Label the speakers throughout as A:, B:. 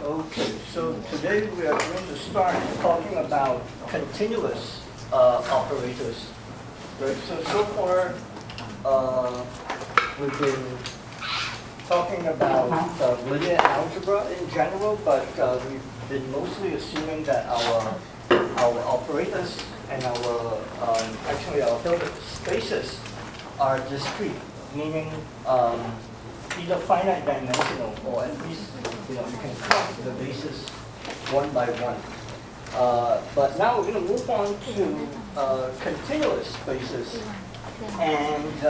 A: Okay, so today we are going to start talking about continuous operators. Right? So far we've been talking about linear algebra in general, but we've been mostly assuming that our operators and actually our Hilbert spaces are discrete, meaning either finite dimensional or at least you can count the bases one by one. But now we're going to move on to continuous spaces, and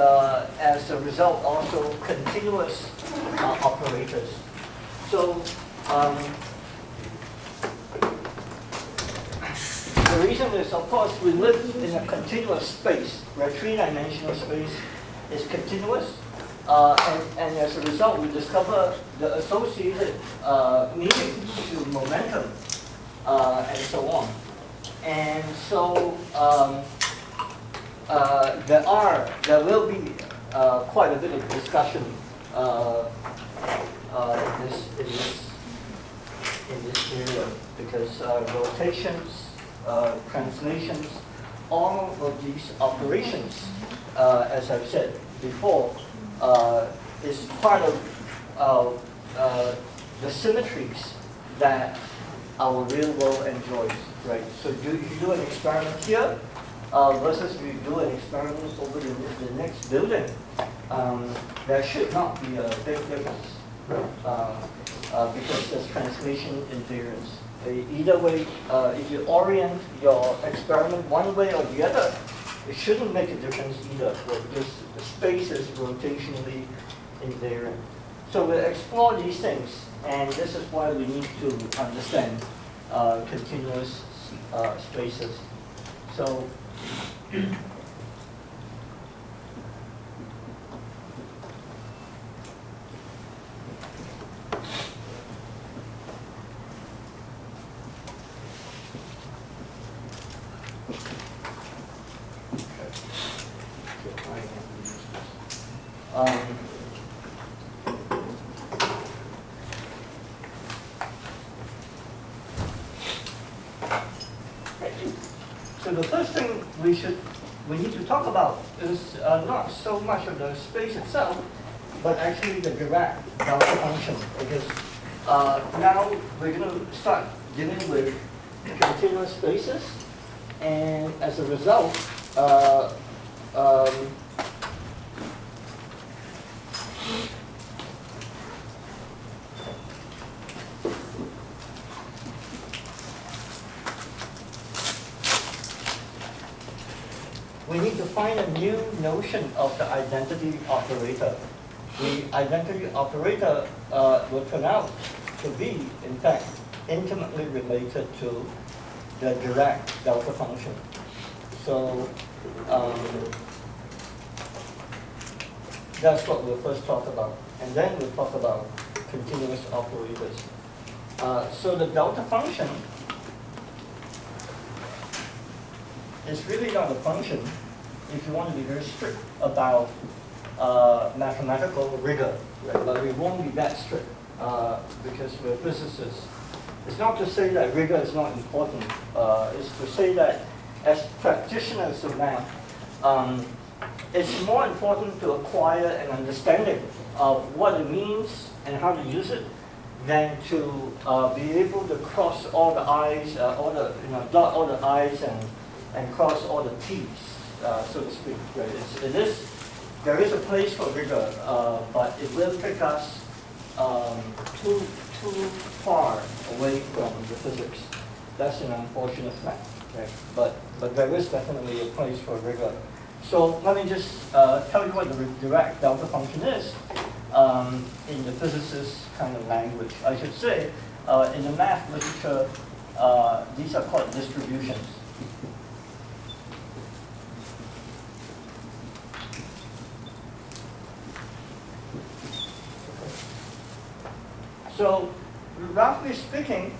A: as a result also continuous operators. So the reason is, of course, we live in a continuous space, where three-dimensional space is continuous. And as a result, we discover the associated meaning to momentum and so on. And so there will be quite a bit of discussion in this area, because rotations, translations, all of these operations, as I've said before, is part of the symmetries that our real world enjoys, right? So if you do an experiment here versus if you do an experiment over the next building, there should not be a big difference because there's translation invariance. Either way, if you orient your experiment one way or the other, it shouldn't make a difference either, because the space is rotationally invariant. So we'll explore these things, and this is why we need to understand continuous spaces. So so the first thing we need to talk about is not so much of the space itself, but actually the Dirac delta function, because now we're going to start dealing with continuous spaces, and as a result, we need to find a new notion of the identity operator. The identity operator will turn out to be, in fact, intimately related to the Dirac delta function. So that's what we'll first talk about. And then we'll talk about continuous operators. So the delta function is really not a function if you want to be very strict about mathematical rigor, right? But we won't be that strict because we're physicists. It's not to say that rigor is not important. It's to say that as practitioners of math, it's more important to acquire an understanding of what it means and how to use it than to be able to cross all the I's, dot all the I's and cross all the T's, so to speak. Right? There is a place for rigor, but it will take us too far away from the physics. That's an unfortunate fact. Right? But there is definitely a place for rigor. So let me just tell you what the Dirac delta function is in the physicist kind of language. I should say, in the math literature, these are called distributions. So, roughly speaking,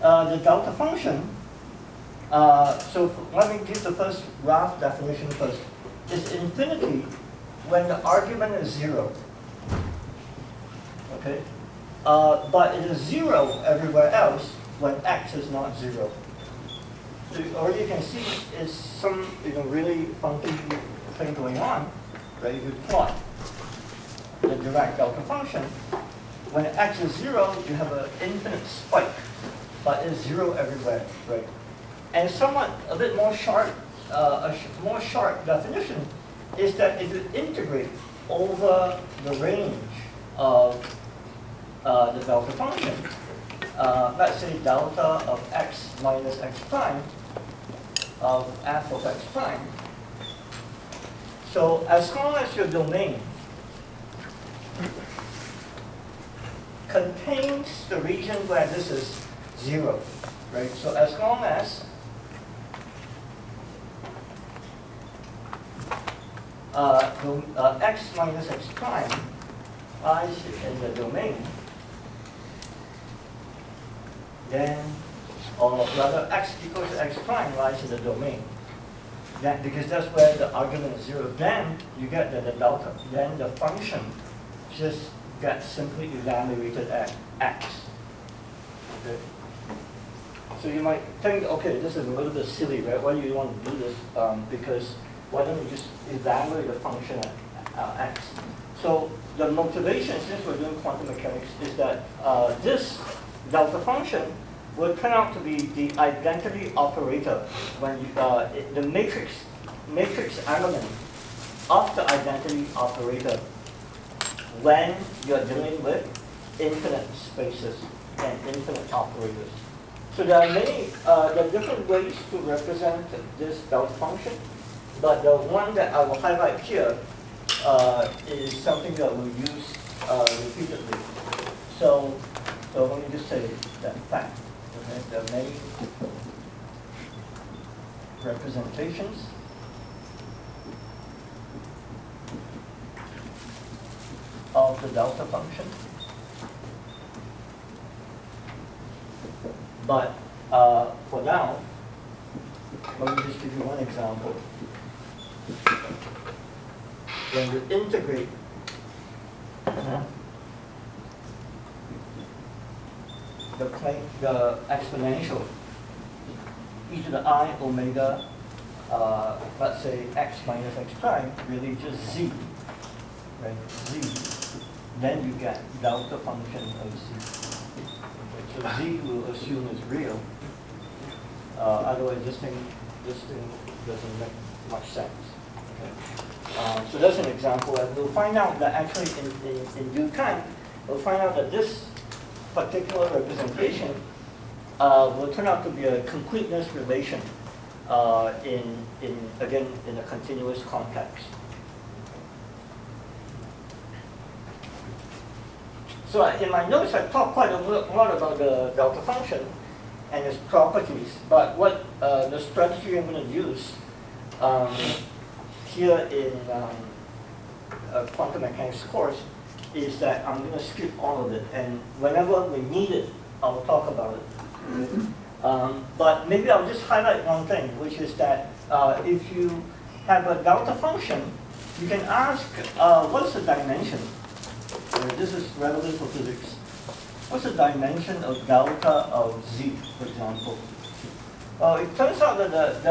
A: the delta function, let me give the first rough definition first. It's infinity when the argument is 0. Okay? but it is 0 everywhere else when x is not 0. So all you can see is some really funky thing going on, right? If you plot the direct delta function, when x is 0, you have an infinite spike, but it's 0 everywhere, right? And somewhat a bit more sharp, more sharp definition is that if you integrate over the range of the delta function, let's say delta of x minus x prime of f of x prime. So as long as your domain contains the region where this is 0, right? So as long as x minus x prime lies in the domain, then, or rather x equals to x prime lies in the domain. Then, because that's where the argument is 0, then you get the delta, then the function just gets simply evaluated at x. Okay? So you might think, okay, this is a little bit silly, right? Why do you want to do this? Because why don't you just evaluate the function at x? So the motivation, since we're doing quantum mechanics, is that this delta function will turn out to be the identity operator when you, the matrix element of the identity operator when you're dealing with infinite spaces and infinite operators. So there are many, there are different ways to represent this delta function, but the one that I will highlight here is something that we'll use repeatedly. So let me just say that fact. Okay? There are many representations of the delta function, but for now, let me just give you one example. When you integrate the exponential e to the I omega, let's say x minus x prime, really just z, right? Z, then you get delta function of z. Okay, so z will assume is real. Otherwise, this thing doesn't make much sense. Okay? So that's an example, and we'll find out that actually in due time, we'll find out that this particular representation will turn out to be a completeness relation again in a continuous context. So in my notes, I talked quite a lot about the delta function and its properties, but what the strategy I'm going to use here in a quantum mechanics course is that I'm going to skip all of it, and whenever we need it, I'll talk about it. But maybe I'll just highlight one thing, which is that if you have a delta function, you can ask, what's the dimension? This is relevant for physics. What's the dimension of delta of z, for example? It turns out that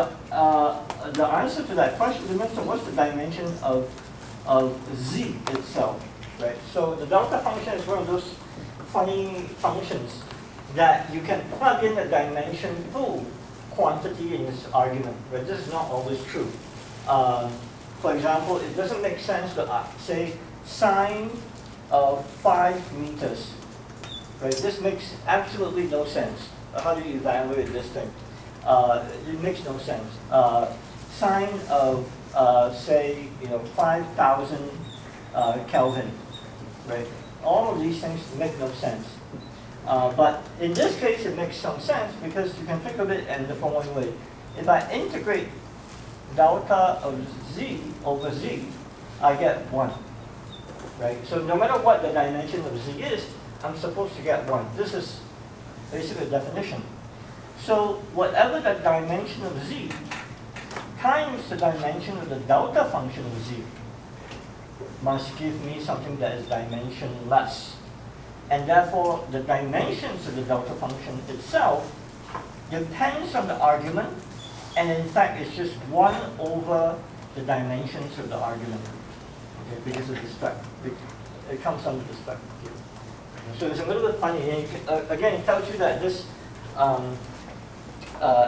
A: the answer to that question depends on what's the dimension of z itself, right? So the delta function is one of those funny functions that you can plug in a dimension full quantity in this argument, right? This is not always true. For example, it doesn't make sense to say sine of 5 meters, right? This makes absolutely no sense. How do you evaluate this thing? It makes no sense. Sine of say 5,000 Kelvin, right? All of these things make no sense. But in this case, it makes some sense because you can think of it in the following way. If I integrate delta of z over z, I get 1, right? So no matter what the dimension of z is, I'm supposed to get 1. This is basically a definition. So whatever the dimension of z times the dimension of the delta function of z must give me something that is dimensionless. and therefore the dimensions of the delta function itself depends on the argument, and in fact it's just 1 over the dimensions of the argument, okay, because of the spec. It comes under the spec here. So it's a little bit funny. And again, it tells you that this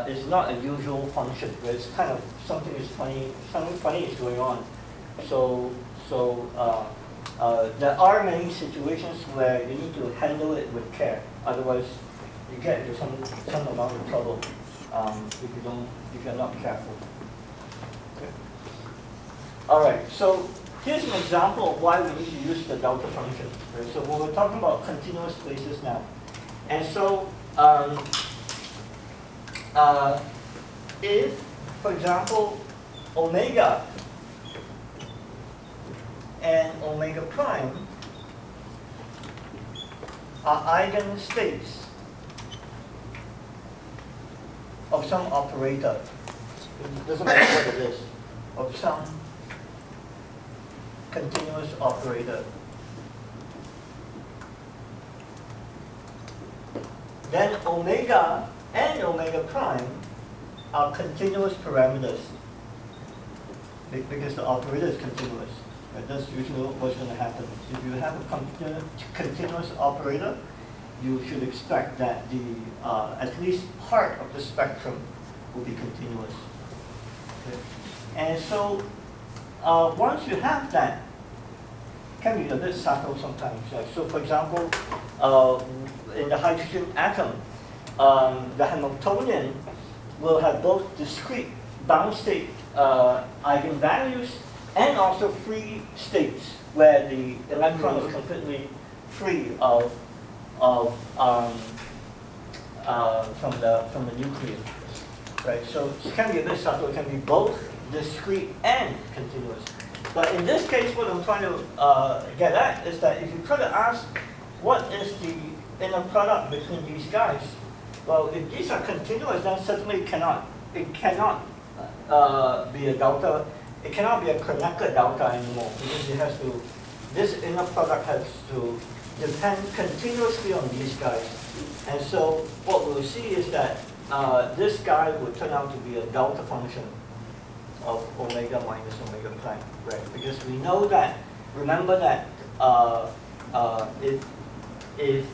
A: is not a usual function, where it's kind of something funny is going on. So there are many situations where you need to handle it with care. Otherwise, you get into some amount of trouble if you're not careful. Okay. All right. So here's an example of why we need to use the delta function. Right? So we're talking about continuous spaces now, and so if, for example, omega and omega prime are eigenstates of some operator, it doesn't matter what it is, of some continuous operator, then omega and omega prime are continuous parameters because the operator is continuous. Right? That's usually what's going to happen. If you have a continuous operator, you should expect that the at least part of the spectrum will be continuous. Okay? And so once you have that, it can be a bit subtle sometimes. So for example, in the hydrogen atom, the Hamiltonian will have both discrete bound state eigenvalues and also free states where the electron is completely free from the nucleus, right? So it can be a bit subtle. It can be both discrete and continuous. But in this case, what I'm trying to get at is that if you try to ask what is the inner product between these guys, well, if these are continuous, then certainly it cannot be a delta. It cannot be a Kronecker delta anymore, because it has to. This inner product has to depend continuously on these guys. And so what we'll see is that this guy will turn out to be a delta function of omega minus omega prime, right? Because we know that, remember that if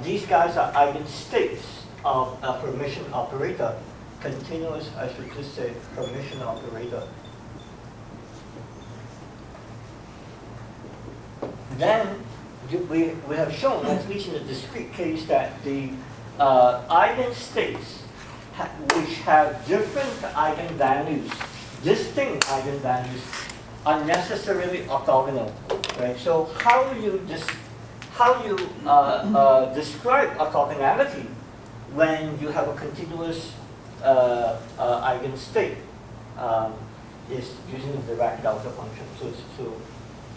A: these guys are eigenstates of a permission operator, continuous, I should just say permission operator, then we have shown, at least in the discrete case, that the eigenstates which have different eigenvalues, distinct eigenvalues, are necessarily orthogonal, right? So how you describe orthogonality when you have a continuous eigenstate is using the Dirac delta function. So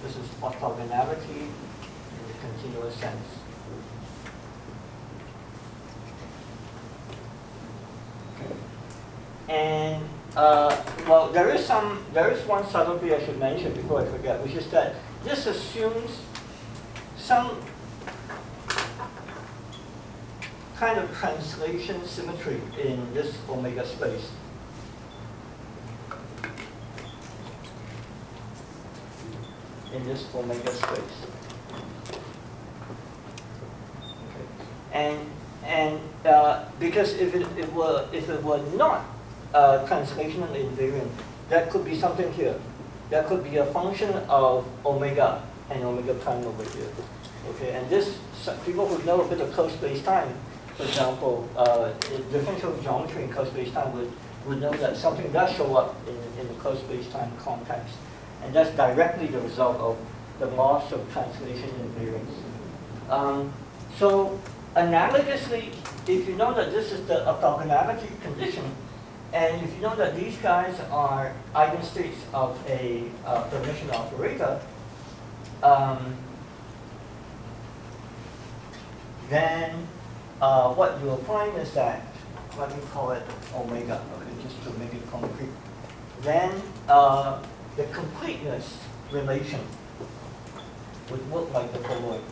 A: this is orthogonality in the continuous sense. And well, there is one subtlety I should mention before I forget, which is that this assumes some kind of translation symmetry in this omega space. In this omega space. Okay. And because if it were not translational invariant, that could be something here. That could be a function of omega and omega prime over here. Okay, and this, people who know a bit of closed space-time, for example, differential geometry in closed space-time would know that something does show up in the closed space-time context. And that's directly the result of the loss of translation invariance. So analogously, if you know that this is the orthogonality condition, and if you know that these guys are eigenstates of a permission operator, then what you will find is that, let me call it omega, okay, just to make it concrete. Then the completeness relation would look like the following.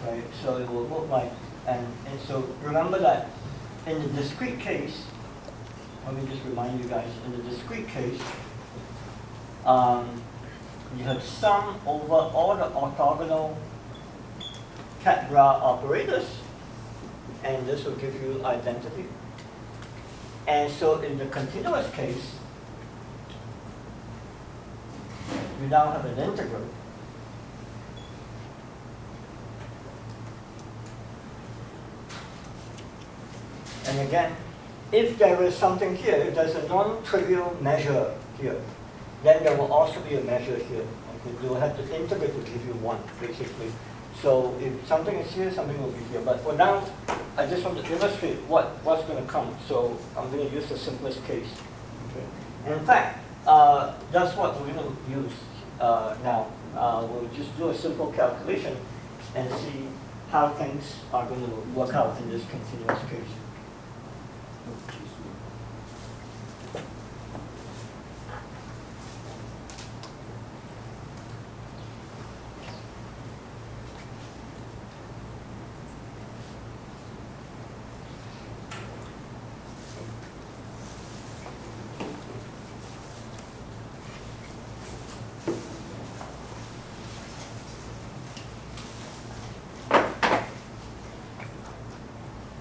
A: Right, so it will look like, and so remember that in the discrete case, let me just remind you guys, in the discrete case, you have sum over all the orthogonal cat-bra operators, and this will give you identity. And so in the continuous case, you now have an integral. And again, if there is something here, if there's a non-trivial measure here, then there will also be a measure here. Okay? You will have to integrate to give you 1, basically. So if something is here, something will be here. But for now, I just want to illustrate what's going to come. So I'm going to use the simplest case. Okay? And in fact, that's what we're going to use now. We'll just do a simple calculation and see how things are going to work out in this continuous case.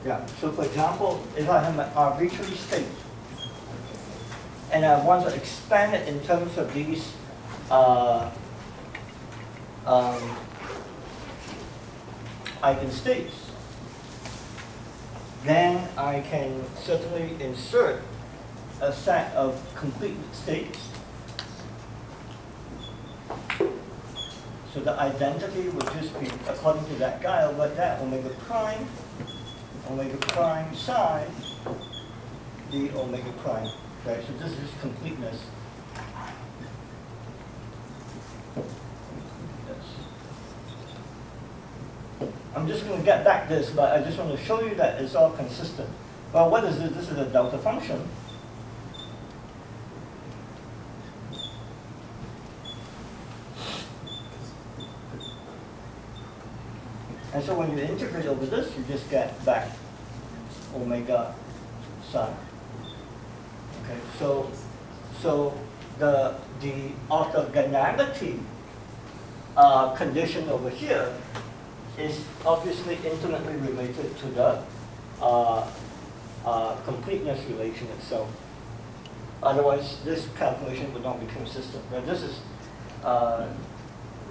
A: Yeah, so for example, if I have an arbitrary state, and I want to expand it in terms of these eigenstates, then I can certainly insert a set of complete states. So the identity would just be, according to that guy, over that omega prime psi d omega prime. Right, so this is completeness. I'm just going to get back this, but I just want to show you that it's all consistent. Well, what is this? This is a delta function. And so when you integrate over this, you just get back omega psi. Okay, so the orthogonality condition over here is obviously intimately related to the completeness relation itself. Otherwise, this calculation would not be consistent. Now, this is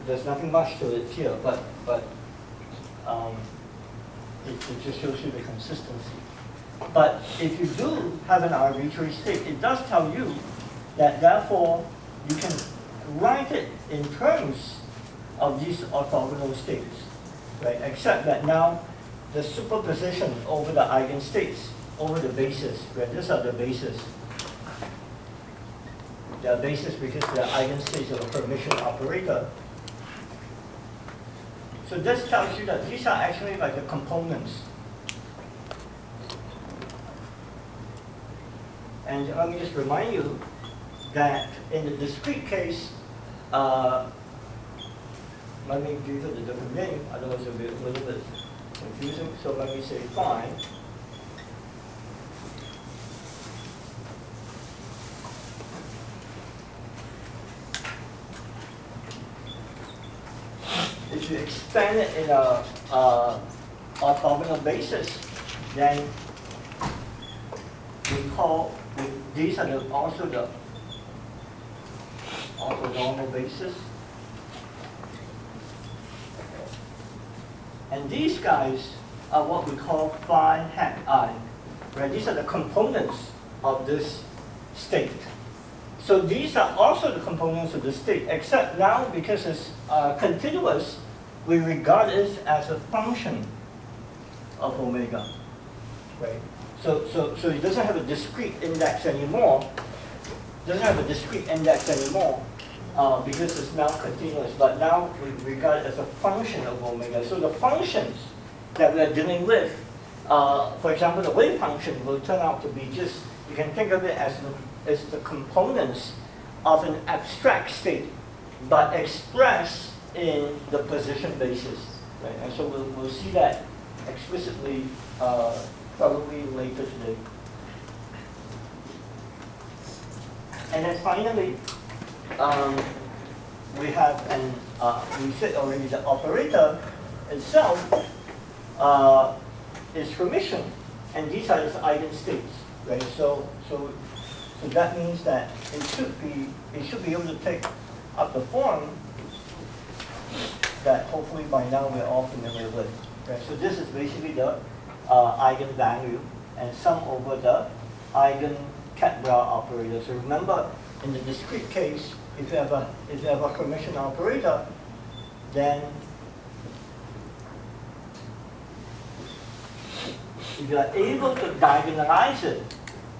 A: there's nothing much to it here, but it just shows you the consistency. But if you do have an arbitrary state, it does tell you that therefore you can write it in terms of these orthogonal states, right? Except that now the superposition over the eigenstates, over the basis, right? These are the bases. They are bases because they are eigenstates of a Hermitian operator. So this tells you that these are actually like the components. And let me just remind you that in the discrete case, let me give it a different name, otherwise it will be a little bit confusing. So let me say phi. If you expand it in a orthogonal basis, then we call these are also the orthogonal basis. And these guys are what we call phi hat I. Right? These are the components of this state. So these are also the components of the state, except now because it's continuous, we regard it as a function of omega. Right? So it doesn't have a discrete index anymore. Because it's now continuous, but now we regard it as a function of omega. So the functions that we are dealing with, for example, the wave function will turn out to be just, you can think of it as the components of an abstract state, but expressed in the position basis, right? And so we'll see that explicitly probably later today. And then finally, we have we said already the operator itself is permission, and these are its eigenstates, right? So that means that it should be able to take up the form that hopefully by now we're all familiar with. Right? So this is basically the eigenvalue and sum over the eigen-Cat-Bra operator. So remember, in the discrete case, if you have a permission operator, then if you are able to diagonalize it,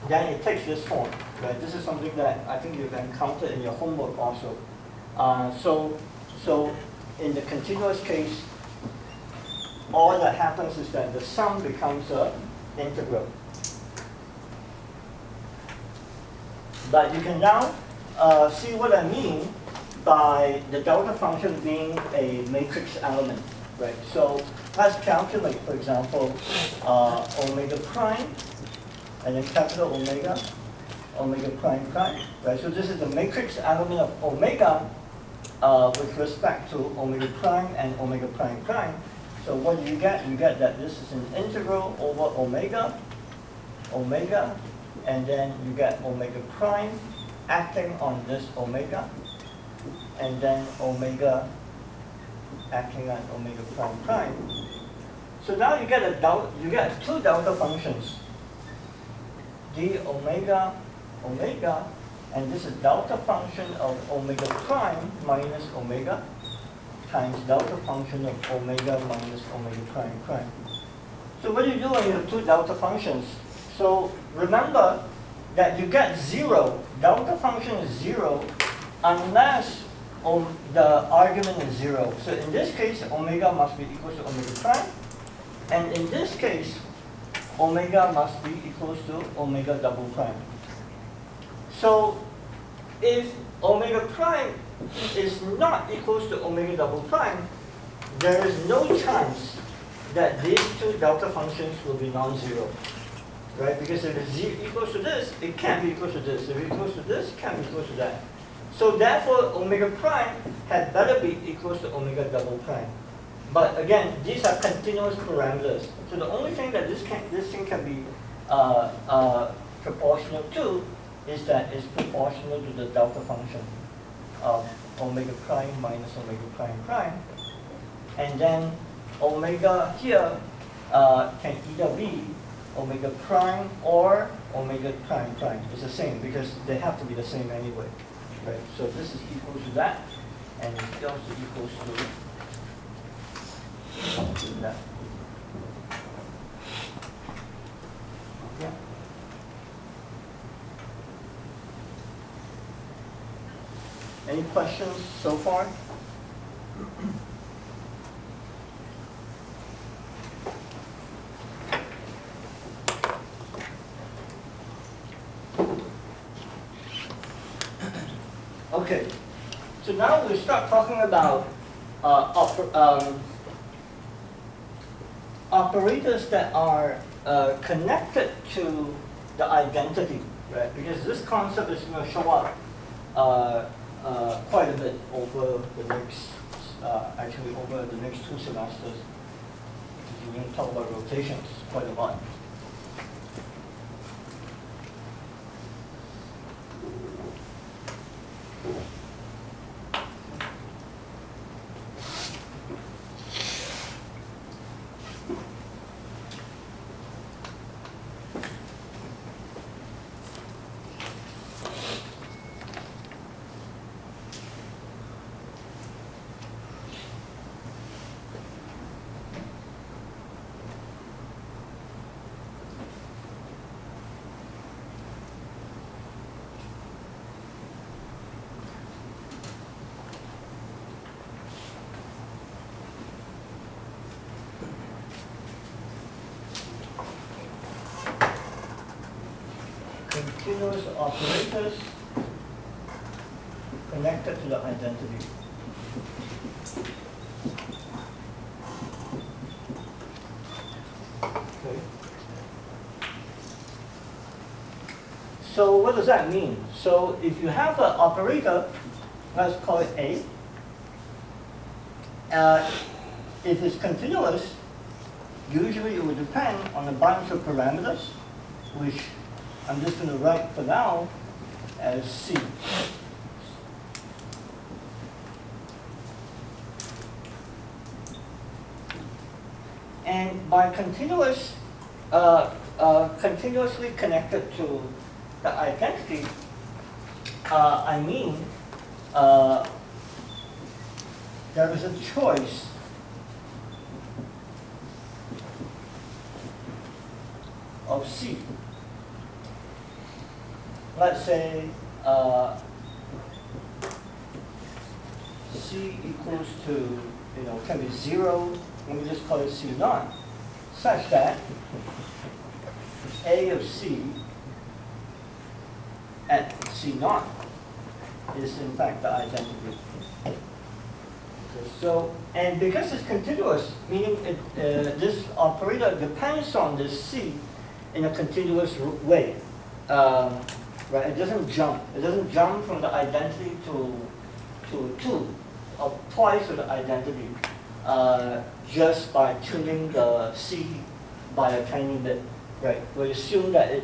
A: then it takes this form. Right? This is something that I think you've encountered in your homework also. So in the continuous case, all that happens is that the sum becomes an integral. But you can now see what I mean by the delta function being a matrix element, right? So let's calculate, for example, omega prime, and then capital omega prime prime, right? So this is the matrix element of omega with respect to omega prime and omega prime prime. So what do you get? You get that this is an integral over omega, and then you get omega prime acting on this omega, and then omega acting on omega prime prime. So now you get two delta functions, d omega, and this is delta function of omega prime minus omega times delta function of omega minus omega prime prime. So what do you do when you have two delta functions? So remember that you get 0, delta function is 0, unless the argument is 0. So in this case, omega must be equal to omega prime, and in this case, omega must be equal to omega double prime. So if omega prime is not equal to omega double prime, there is no chance that these two delta functions will be non-zero, right? Because if it's equal to this, it can't be equal to this. If it's equal to this, it can't be equal to that. So therefore, omega prime had better be equal to omega double prime. But again, these are continuous parameters. So the only thing that this thing can be proportional to is that it's proportional to the delta function of omega prime minus omega prime prime. And then omega here can either be omega prime or omega prime prime. It's the same because they have to be the same anyway. Right? So this is equal to that, and it's also equals to that. Yeah. Any questions so far? Okay, so now we start talking about operators that are connected to the identity, right? Because this concept is going to show up quite a bit over the next, actually over the next 2 semesters. We're going to talk about rotations quite a lot. Continuous connected to the identity. Okay. So what does that mean? So if you have an operator, let's call it A. If it's continuous, usually it will depend on a bunch of parameters, which I'm just going to write for now as C. And by continuous, continuously connected to the identity, I mean there is a choice of C. Let's say C equals to, can be 0, let me just call it C naught, such that A of C at C naught is in fact the identity. So, and because it's continuous, meaning this operator depends on this C in a continuous way. Right? It doesn't jump. It doesn't jump from the identity to 2 or twice of the identity just by tuning the C by a tiny bit. Right? We assume that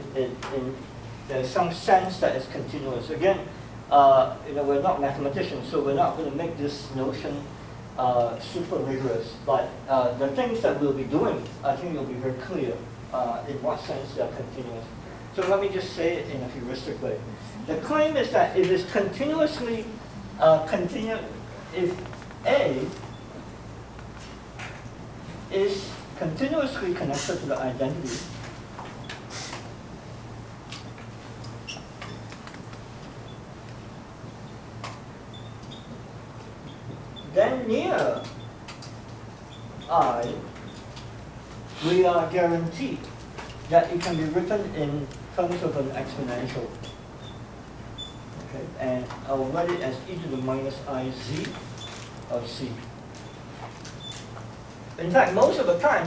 A: there's some sense that it's continuous. Again, we're not mathematicians, so we're not going to make this notion super rigorous. But the things that we'll be doing, I think will be very clear in what sense they are continuous. So let me just say it in a heuristic way. The claim is that if it's continuously if A is continuously connected to the identity, then near I, we are guaranteed that it can be written in terms of an exponential. Okay, and I'll write it as e to the minus iz of C. In fact, most of the time,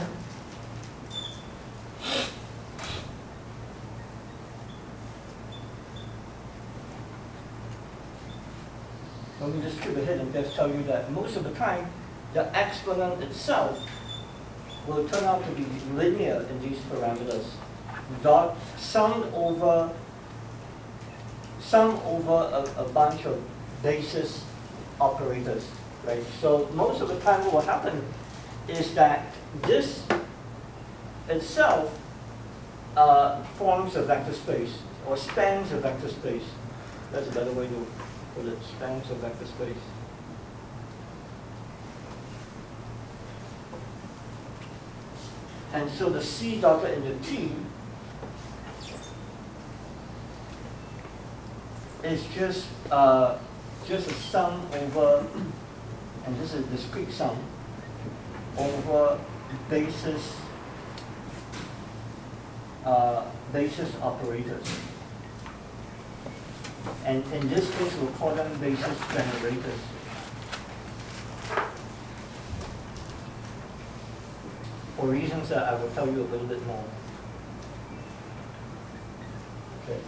A: let me just skip ahead and just tell you that most of the time, the exponent itself will turn out to be linear in these parameters. Dot summed over a bunch of basis operators, right? So most of the time what will happen is that this itself forms a vector space or spans a vector space. That's a better way to put it, spans a vector space. And so the C dotted into T is just a sum over, and this is a discrete sum, over basis operators. And in this case, we'll call them basis generators. For reasons that I will tell you a little bit more. Okay.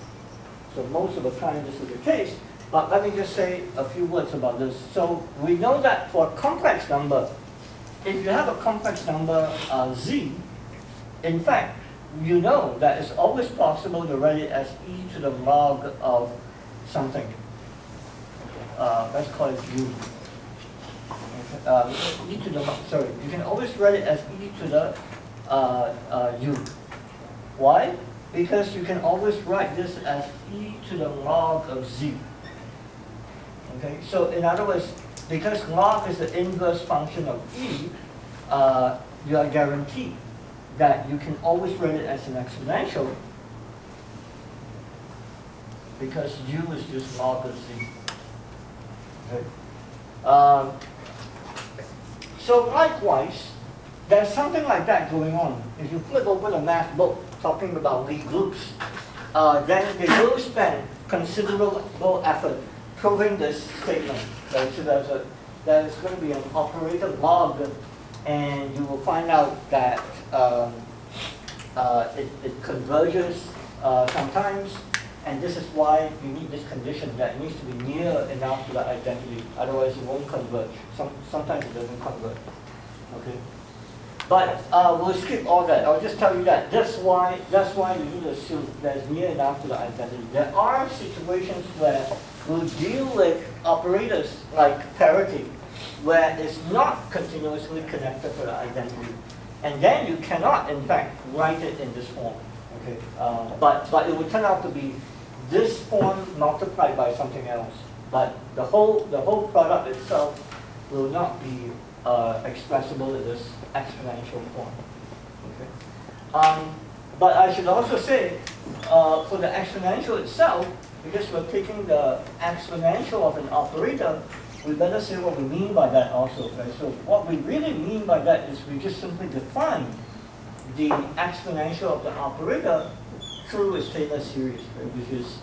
A: So most of the time this is the case, but let me just say a few words about this. So we know that for a complex number, if you have a complex number z, in fact, you know that it's always possible to write it as e to the log of something. Let's call it u. E to the, sorry, you can always write it as e to the u. Why? Because you can always write this as e to the log of z. Okay, so in other words, because log is the inverse function of e, you are guaranteed that you can always write it as an exponential because u is just log of z. Okay. So likewise, there's something like that going on. If you flip over the math book talking about Lie groups, then they will spend considerable effort proving this statement. Right? So there's going to be an operator log, and you will find out that it converges sometimes, and this is why you need this condition that it needs to be near enough to the identity, otherwise it won't converge. Sometimes it doesn't converge. Okay? But we'll skip all that. I'll just tell you that. That's why you need to assume that it's near enough to the identity. There are situations where we'll deal with operators like parity, where it's not continuously connected to the identity. And then you cannot, in fact, write it in this form. Okay? But it would turn out to be this form multiplied by something else. But the whole product itself will not be expressible in this exponential form. Okay? But I should also say, for the exponential itself, because we're taking the exponential of an operator, we better say what we mean by that also. Right? So what we really mean by that is we just simply define the exponential of the operator through its Taylor series, right? Which is,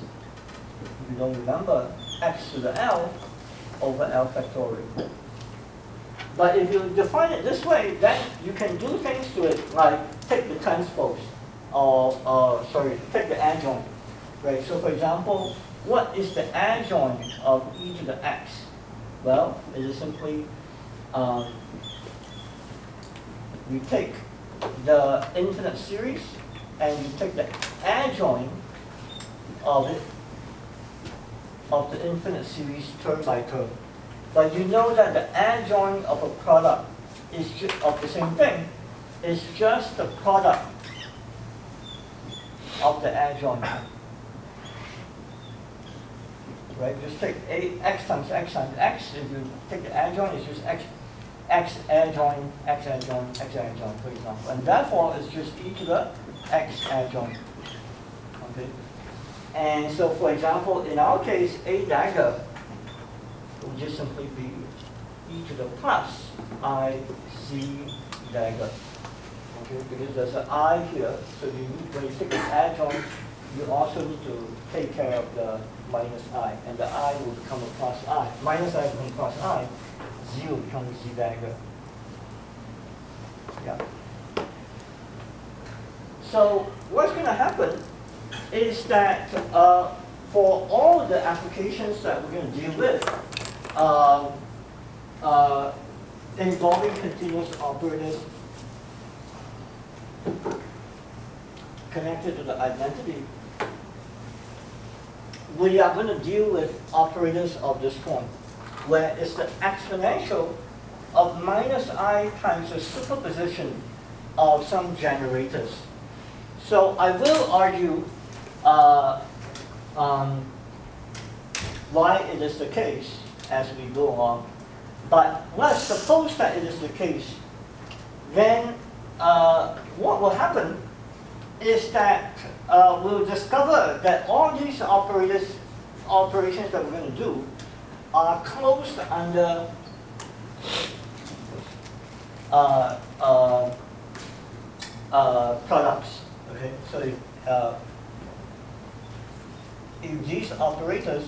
A: if you don't remember, x to the L over L factorial. But if you define it this way, then you can do things to it like take the transpose, or take the adjoint. Right? So for example, what is the adjoint of e to the x? Well, it is simply, you take the infinite series and you take the adjoint of it, of the infinite series term by term. But you know that the adjoint of a product is of the same thing is just the product of the adjoint. Right? Just take x times x times x. If you take the adjoint, it's just x adjoint, x adjoint, x adjoint, for example. And therefore, it's just e to the x adjoint. Okay? And so, for example, in our case, a dagger will just simply be e to the plus I z dagger. Okay? Because there's an I here, so when you take the adjoint, you also need to take care of the minus I, and the I will become a plus I. Minus I becomes plus I, z will become z dagger. Yeah. So what's going to happen is that for all the applications that we're going to deal with, involving continuous operators connected to the identity, we are going to deal with operators of this form, where it's the exponential of minus I times the superposition of some generators. So I will argue why it is the case as we go along. But let's suppose that it is the case, then what will happen is that we'll discover that all these operations that we're going to do are closed under products. Okay, so if these operators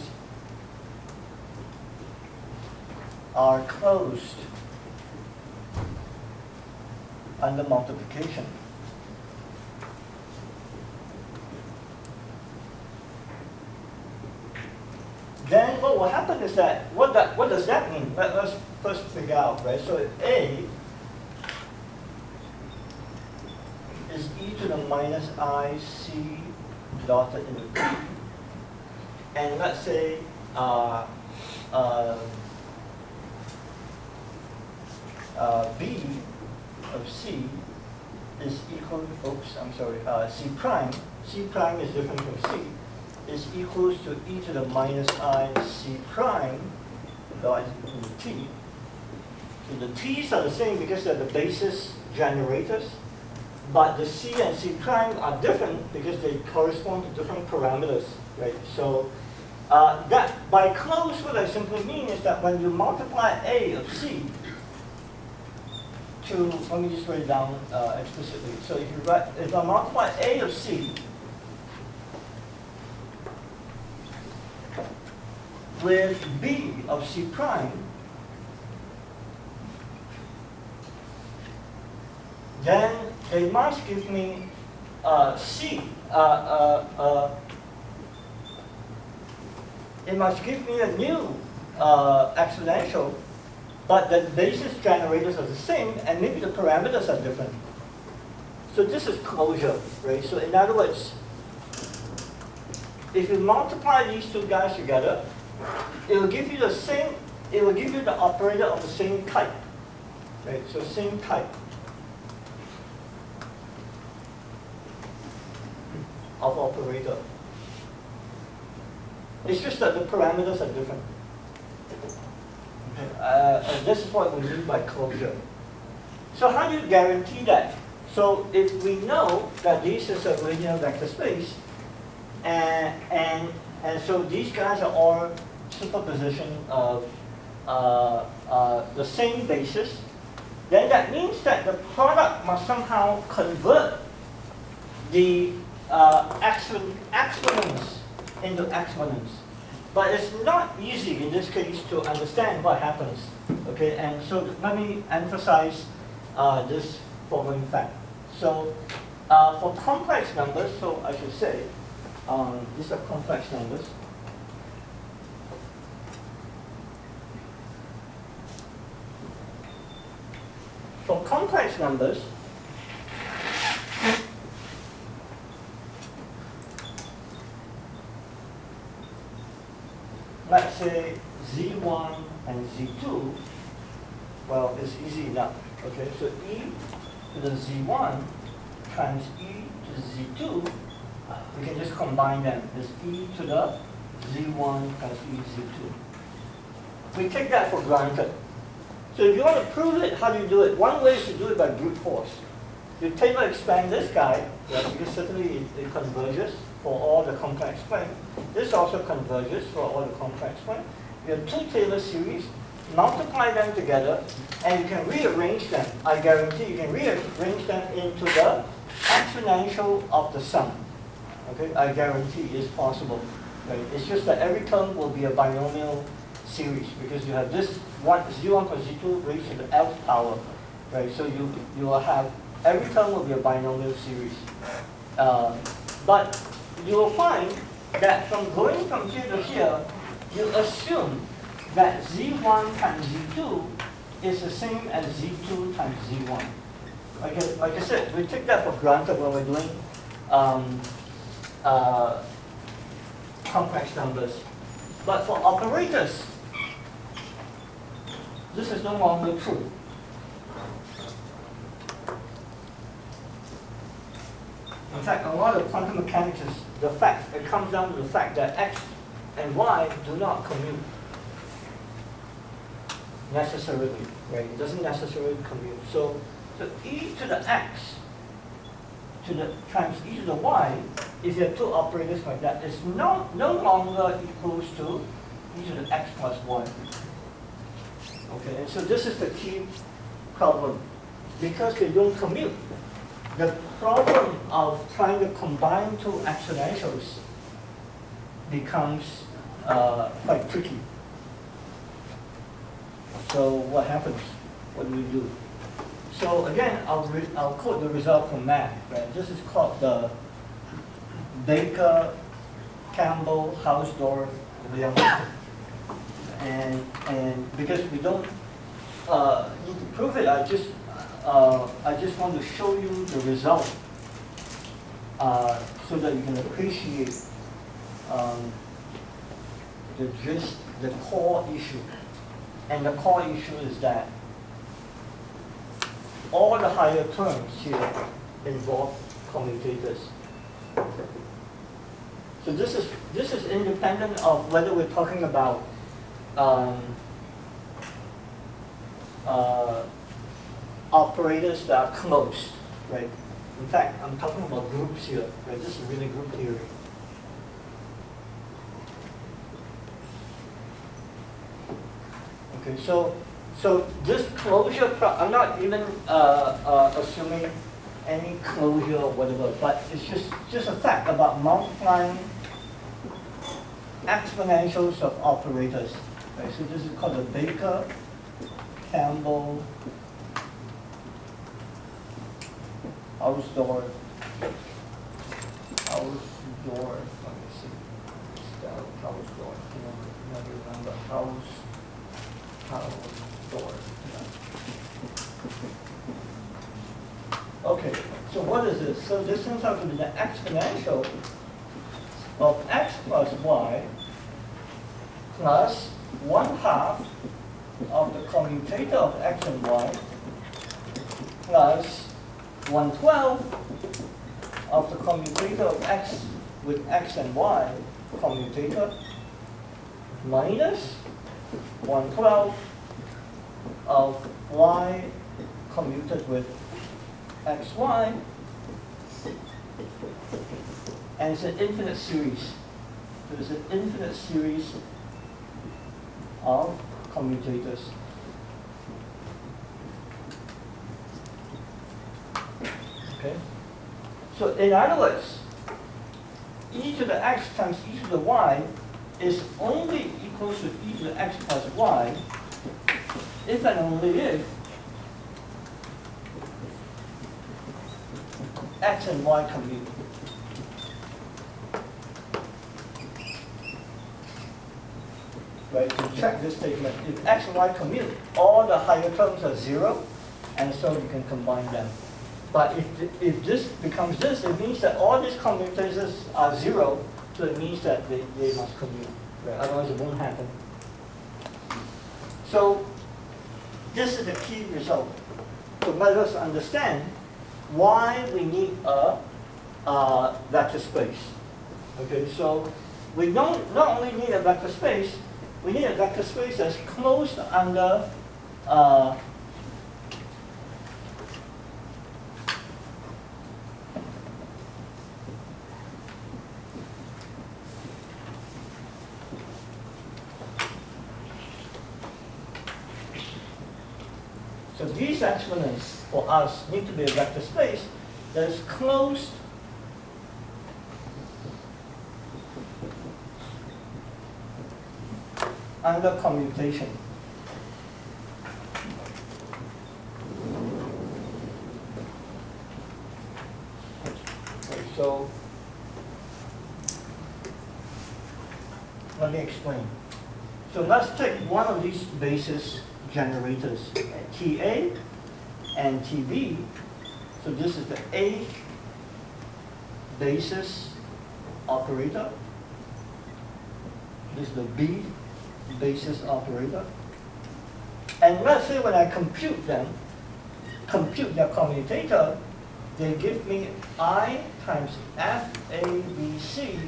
A: are closed under multiplication, then what will happen is that, what does that mean? Let's first figure out, right? So if A is e to the minus I c dotted into P, and let's say B of C is equal, C prime is different from C, is equals to e to the minus I c prime divided into T. So the T's are the same because they're the basis generators, but the C and C prime are different because they correspond to different parameters, right? So that by close, what I simply mean is that when you multiply A of C to, let me just write it down explicitly. So if I multiply A of C with B of C prime, then they must give me C. It must give me a new exponential, but the basis generators are the same, and maybe the parameters are different. So this is closure, right? So in other words, if you multiply these two guys together, it will give you the same, it will give you the operator of the same type, right? So same type of operator. It's just that the parameters are different. And this is what we mean by closure. So how do you guarantee that? So if we know that this is a linear vector space, and so these guys are all superposition of the same basis, then that means that the product must somehow convert the exponents into exponents. But it's not easy in this case to understand what happens. Okay, and so let me emphasize this following fact. So for complex numbers, so I should say, these are complex numbers. For complex numbers, let's say Z1 and Z2, well, it's easy enough. Okay, so E to the Z1 times E to the Z2, we can just combine them. It's E to the Z1 times E to Z2. We take that for granted. So if you want to prove it, how do you do it? One way is to do it by brute force. You table expand this guy, right, because certainly it converges for all the complex plane. This also converges for all the complex plane. You have two Taylor series, multiply them together, and you can rearrange them. I guarantee you can rearrange them into the exponential of the sum. Okay, I guarantee it's possible. Right? It's just that every term will be a binomial series because you have this Z1 plus Z2 raised to the Lth power. Right? So you will have, every term will be a binomial series. But you will find that from going from here to here, you assume that Z1 times Z2 is the same as Z2 times Z1. Like I said, we take that for granted when we're doing complex numbers. But for operators, this is no longer true. In fact, a lot of quantum mechanics is the fact, it comes down to the fact that X and Y do not commute necessarily, right? It doesn't necessarily commute. So E to the X times E to the Y, if you have two operators like that, is no longer equals to E to the X plus Y. Okay, and so this is the key problem. Because they don't commute, the problem of trying to combine two exponentials becomes quite tricky. So what happens? What do we do? So again, I'll quote the result from math. Right? This is called the Baker, Campbell, Hausdorff, Leonard. And because we don't need to prove it, I just want to show you the result so that you can appreciate the gist, the core issue. And the core issue is that all the higher terms here involve commutators. So this is independent of whether we're talking about operators that are closed, right? In fact, I'm talking about groups here, right? This is really group theory. Okay, so this closure, I'm not even assuming any closure or whatever, but it's just a fact about multiplying exponentials of operators. Right? So this is called the Baker-Campbell Hausdorff. Let me see. Hausdorff. Never remember. Hausdorff. Okay, so what is this? So this turns out to be the exponential of x plus y plus 1/2 of the commutator of x and y plus 1/12 of the commutator of x with x and y commutator minus 1/12 of y commuted with xy, and it's an infinite series. So it's an infinite series of commutators. Okay? So in other words, e to the x times e to the y is only equal to e to the x plus y if and only if x and y commute. Right, to check this statement, if x and y commute, all the higher terms are 0, and so you can combine them. But if this becomes this, it means that all these commutators are 0, so it means that they must commute. Right? Otherwise it won't happen. So this is the key result. So let us understand why we need a vector space. Okay, so we not only need a vector space, we need a vector space that's closed under so these exponents for us need to be a vector space that is closed under commutation. Okay, so let me explain. So let's take one of these basis generators, TA and TB. So this is the A basis operator. This is the B basis operator. And let's say when I compute their commutator, they give me I times FABC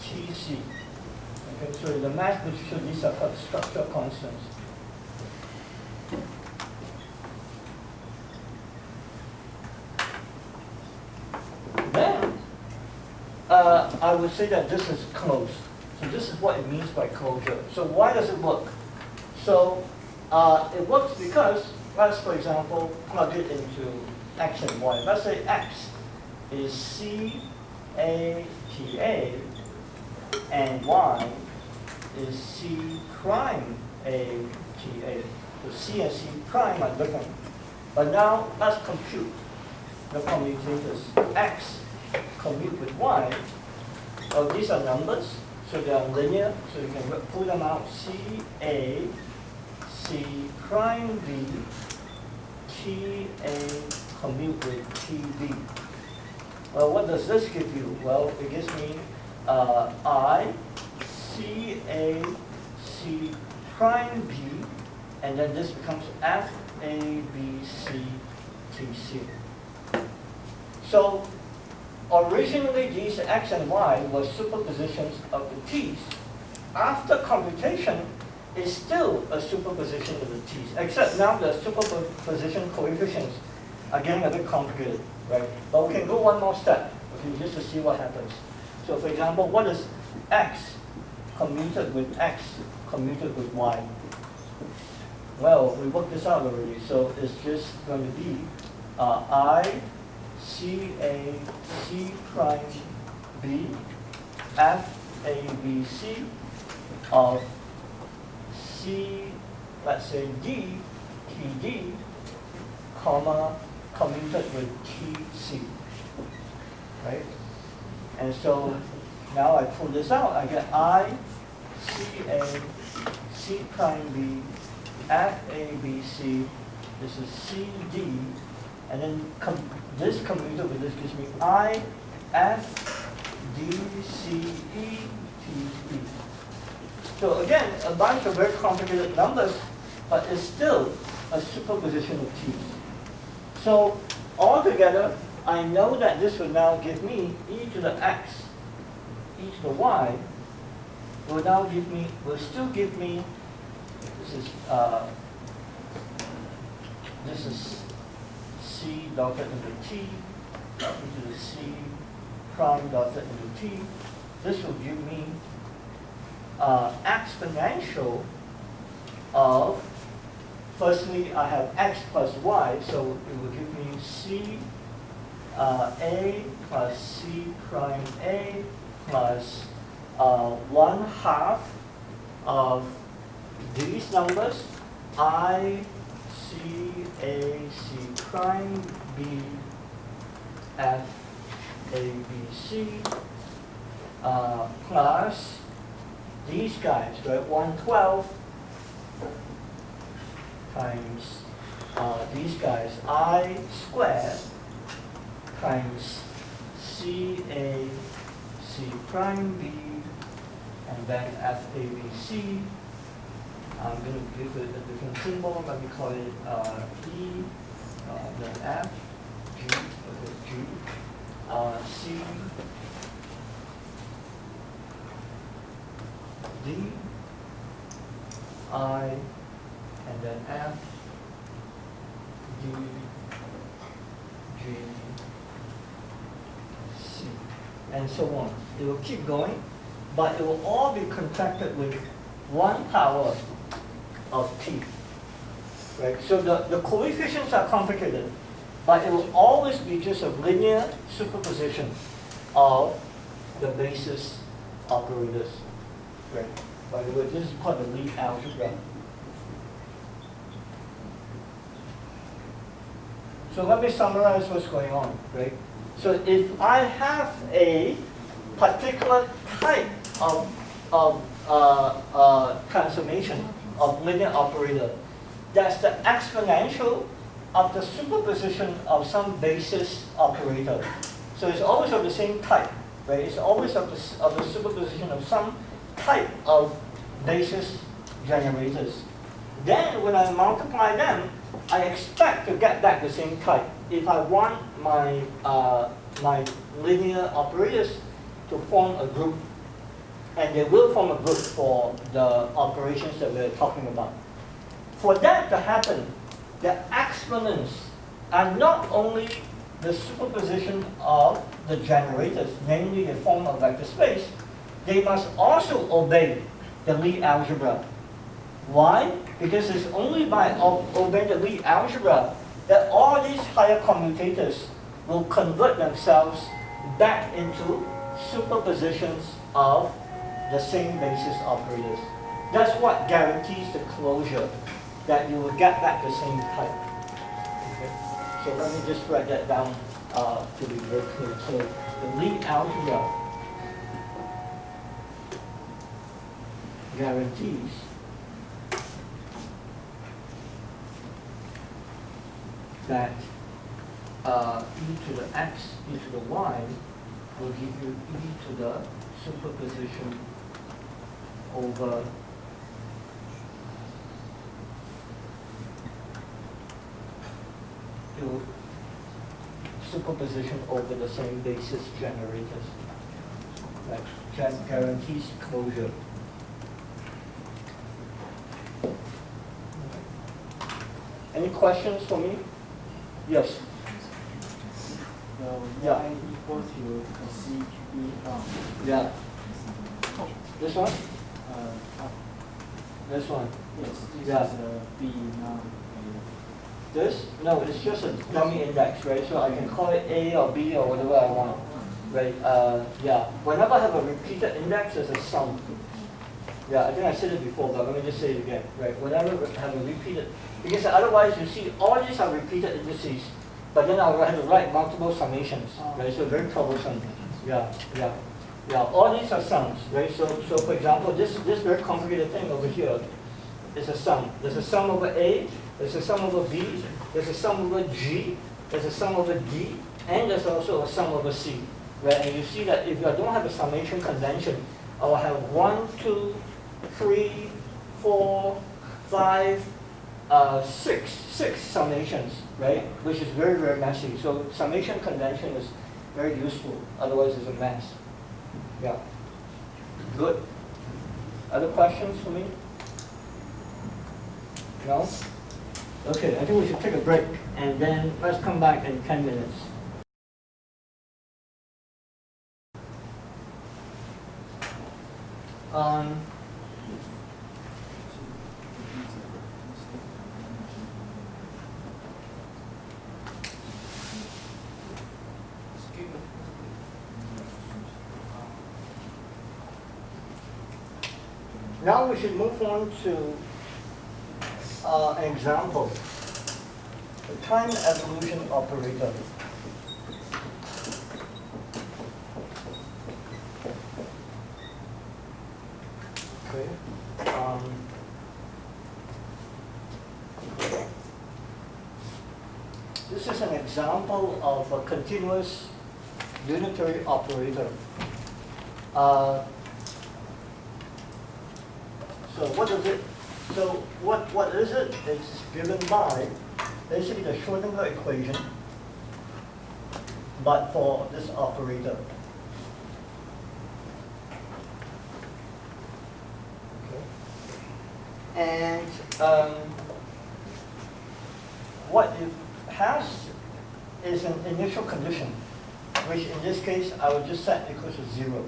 A: TC. Okay, so the math literature, these are called structure constants. Then, I would say that this is closed. So this is what it means by closure. So why does it work? So it works because, let's for example, plug it into x and y. Let's say x is CATA and y is C prime ATA. So C and C prime are different. But now let's compute the commutators. X commute with y. Well, these are numbers, so they are linear, so you can pull them out. CA, C prime B, TA commute with TB. Well, what does this give you? Well, it gives me I, CA, C prime B, and then this becomes FABC TC. So originally these x and y were superpositions of the t's. After computation, it's still a superposition of the t's, except now the superposition coefficients are getting a bit complicated, right? But we can go one more step, okay, just to see what happens. So for example, what is x commuted with x commuted with y? Well, we worked this out already, so it's just going to be I, CA, C prime B, F, A, B, C of C, let's say D, TD, comma, commuted with TC, right? And so now I pull this out, I get I, C, A, C prime B, F, A, B, C, this is C, D, and then this commuted with this gives me I, F, D, C, E, T, E. So again, a bunch of very complicated numbers, but it's still a superposition of T's. So altogether, I know that this will now give me e to the x, e to the y, will now give me, will still give me, this is C dotted into T, into the C prime dotted into T. This will give me exponential of, firstly I have x plus y, so it will give me C A plus C prime A plus 1/2 of these numbers, I, C, A, C prime, B, F, A, B, C, plus these guys, right? 1/12 times these guys, I squared times C, A, C prime, B, and then F, A, B, C. I'm going to give it a different symbol. Let me call it E, then F, G, C, D, I, and then F, D, G, C, and so on. It will keep going, but it will all be contracted with 1 power of t, right? So the coefficients are complicated, but it will always be just a linear superposition of the basis operators, right? By the way, this is called the Lie algebra. So let me summarize what's going on, right? So if I have a particular type of transformation of linear operator, that's the exponential of the superposition of some basis operator. So it's always of the same type, right? It's always of the superposition of some type of basis generators. Then when I multiply them, I expect to get back the same type. If I want my, my linear operators to form a group, and they will form a group for the operations that we're talking about. For that to happen, the exponents are not only the superposition of the generators, namely they form a vector space, they must also obey the Lie algebra. Why? Because it's only by obeying the Lie algebra that all these higher commutators will convert themselves back into superpositions of the same basis operators. That's what guarantees the closure, that you will get back the same type. Okay? So let me just write that down to be very clear. So the Lie algebra guarantees that e to the x, e to the y will give you e to the superposition over the same basis generators. That guarantees closure. Any questions for me? Yes.
B: Yeah. Y equals to C B.
A: Yeah. This one? This one?
B: Yes, this
A: Yeah.
B: is B now.
A: This? No, it's just a dummy index, right? So I can call it A or B or whatever I want. right? Yeah, whenever I have a repeated index, there's a sum. Yeah, I think I said it before, but let me just say it again, right? Whenever I have a repeated, because otherwise you see all these are repeated indices, but then I'll have to write multiple summations, right? So very troublesome. Yeah, yeah, yeah. All these are sums, right? So for example, this very complicated thing over here is a sum. There's a sum over A, there's a sum over B, there's a sum over G, there's a sum over D, and there's also a sum over C, right? And you see that if I don't have a summation convention, I'll have 1, 2, 3, 4, 5, 6 summations, right? Which is very, very messy. So summation convention is very useful. Otherwise, it's a mess. Yeah. Good. Other questions for me? No? Okay, I think we should take a break, and then let's come back in 10 minutes. Now we should move on to an example, the time evolution operator. Okay. This is an example of a continuous unitary operator. So what is it? So what is it? It's given by basically the Schrodinger equation, but for this operator. Okay. And what it has is an initial condition, which in this case I would just set equals to 0.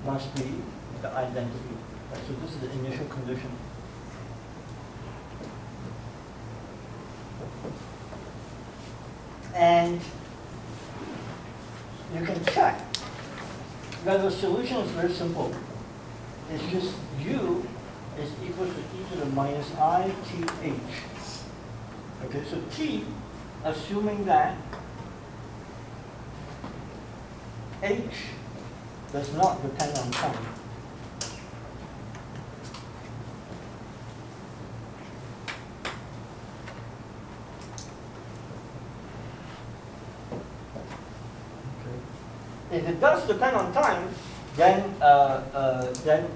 A: Must be the identity. Right, so this is the initial condition. And you can check that the solution is very simple. It's just u is equal to e to the minus I t h. Okay, so t, assuming that h does not depend on time. If it does depend on time, then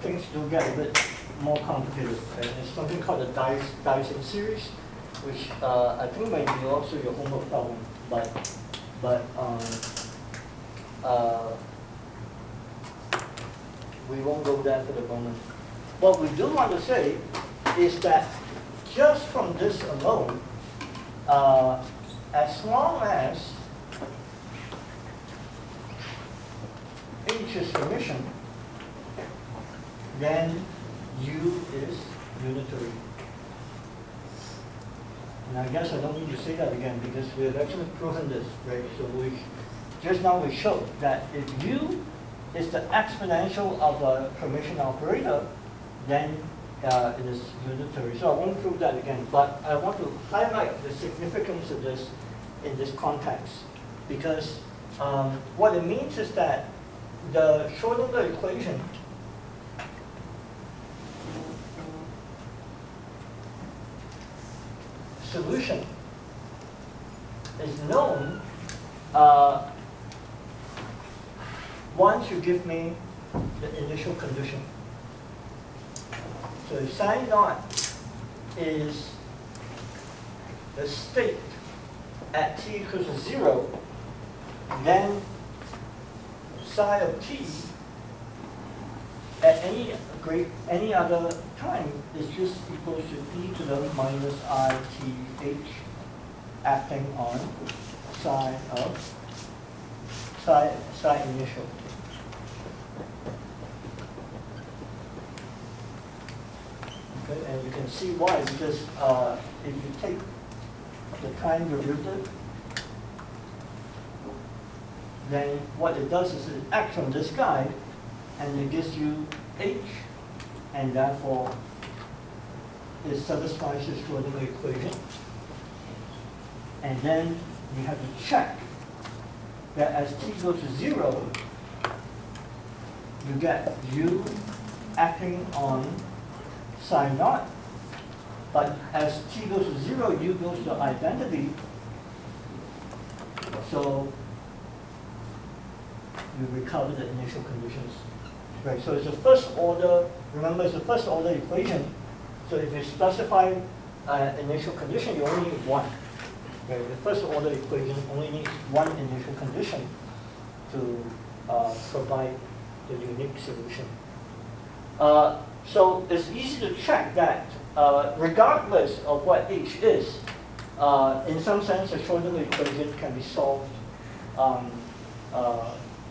A: things do get a bit more complicated. And it's something called the Dyson series, which I think might be also your homework problem, but we won't go there for the moment. What we do want to say is that just from this alone, as long as H is Hermitian, then U is unitary. And I guess I don't need to say that again because we have actually proven this, right? So just now we showed that if U is the exponential of a Hermitian operator, then it is unitary. So I won't prove that again, but I want to highlight the significance of this in this context because what it means is that the Schrodinger equation solution is known once you give me the initial condition. So if psi naught is the state at t equals to 0, then psi of t at any other time is just equals to e to the minus I t h acting on psi of psi initial. Okay, and you can see why, because if you take the time derivative then what it does is it acts on this guy, and it gives you H, and therefore it satisfies this Schrodinger equation. And then you have to check that as t goes to 0, you get u acting on psi naught. But as t goes to 0, u goes to identity. So you recover the initial conditions. Right, so it's a first order, remember it's a first order equation. So if you specify initial condition, you only need one. Right, the first order equation only needs one initial condition to provide the unique solution. So it's easy to check that regardless of what H is, in some sense the Schrodinger equation can be solved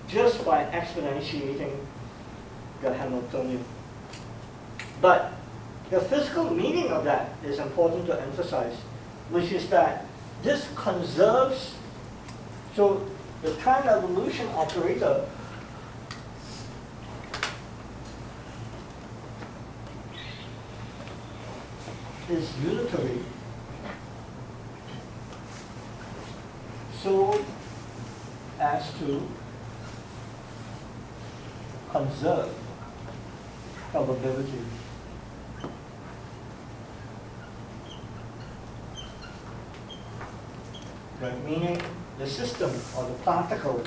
A: just by exponentiating the Hamiltonian. But the physical meaning of that is important to emphasize, which is that this conserves, so the time evolution operator is unitary, so as to conserve probability. Right, meaning the system or the particle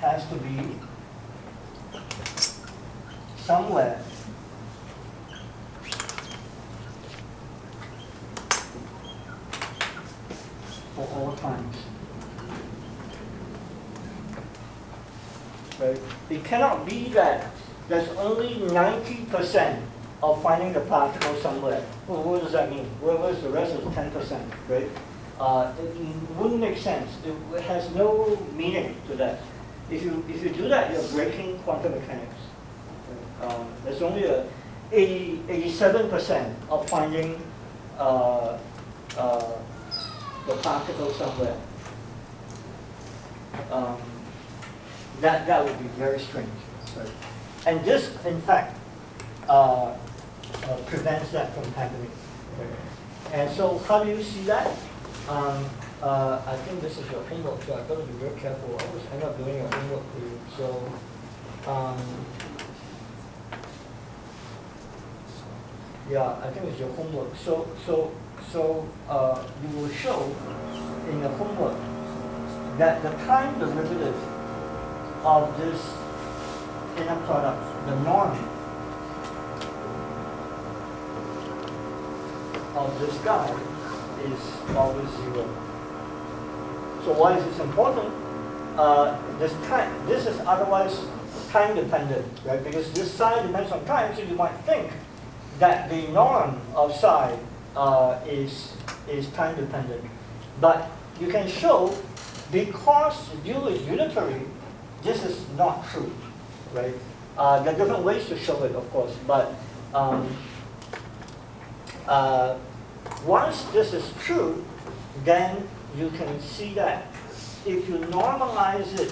A: has to be somewhere for all times. Right? It cannot be that there's only 90% of finding the particle somewhere. Well, what does that mean? Where's the rest of the 10%, right? It wouldn't make sense. It has no meaning to that. If you do that, you're breaking quantum mechanics. There's only 87% of finding the particle somewhere. That would be very strange. Right? And this, in fact, prevents that from happening. And so how do you see that? I think this is your homework, so I've got to be very careful. I always end up doing your homework for you. So, yeah, I think it's your homework. So you will show in your homework that the time derivative of this inner product, the norm of this guy, is always 0. So why is this important? This is otherwise time dependent, right? Because this psi depends on time, so you might think that the norm of psi is time dependent. But you can show, because U is unitary, this is not true, right? There are different ways to show it, of course, but once this is true, then you can see that if you normalize it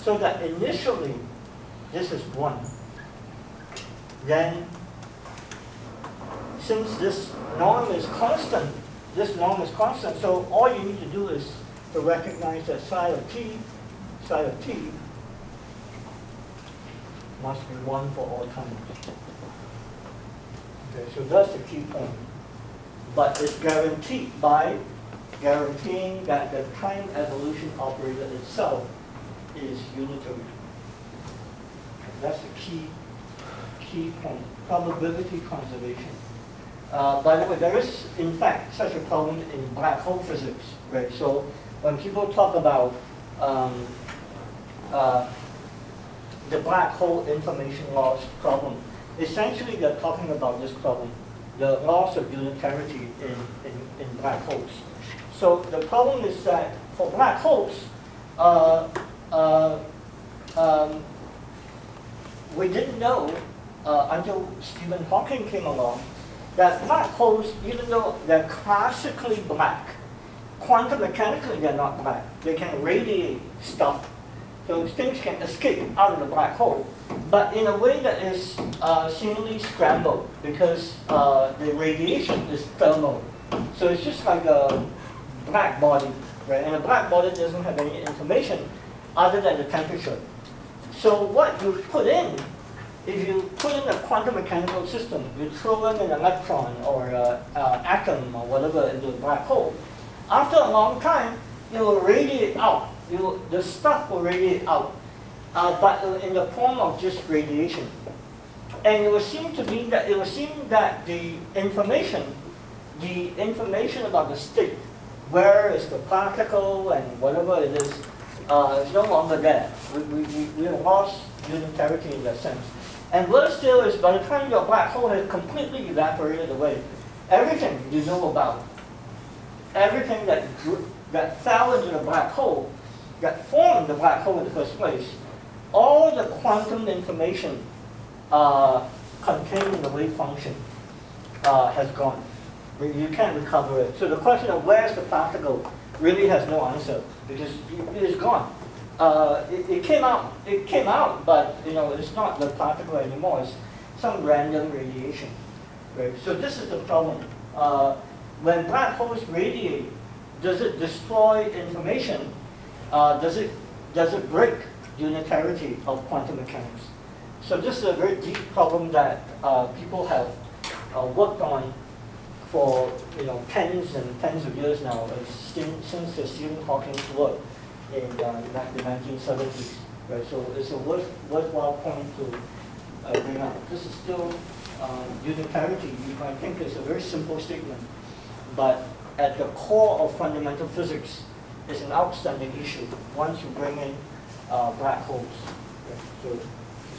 A: so that initially this is 1, then since this norm is constant, so all you need to do is to recognize that psi of t must be 1 for all time. Okay, so that's the key point. But it's guaranteed by guaranteeing that the time evolution operator itself is unitary. That's the key point, probability conservation. By the way, there is, in fact, such a problem in black hole physics, right? So when people talk about the black hole information loss problem, essentially they're talking about this problem, the loss of unitarity in black holes. So the problem is that for black holes, we didn't know until Stephen Hawking came along that black holes, even though they're classically black, quantum mechanically they're not black. They can radiate stuff. So things can escape out of the black hole, but in a way that is seemingly scrambled because the radiation is thermal. So it's just like a black body, right? And a black body doesn't have any information other than the temperature. So what you put in, if you put in a quantum mechanical system, you throw in an electron or an atom or whatever into a black hole, after a long time, it will radiate out. The stuff will radiate out, but in the form of just radiation. And it will seem that the information about the state, where is the particle and whatever it is no longer there. We have lost unitarity in that sense. And worse still is by the time your black hole has completely evaporated away, everything you know about, everything that fell into the black hole, that formed the black hole in the first place, all the quantum information contained in the wave function has gone. You can't recover it. So the question of where's the particle really has no answer because it is gone. It came out, but it's not the particle anymore. It's some random radiation. Right? So this is the problem. When black holes radiate, does it destroy information? Does it break unitarity of quantum mechanics? So this is a very deep problem that people have worked on for tens and tens of years now, since Stephen Hawking's work in the 1970s. Right? So it's a worthwhile point to bring up. This is still unitarity. You might think it's a very simple statement, but at the core of fundamental physics is an outstanding issue once you bring in black holes. Right?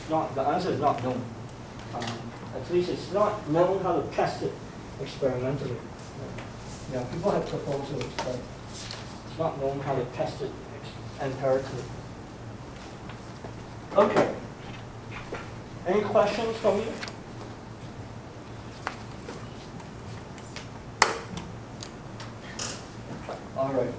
A: So the answer is not known. At least it's not known how to test it experimentally. Right? People have proposals, but it's not known how to test it empirically. Okay. Any questions from you? All right.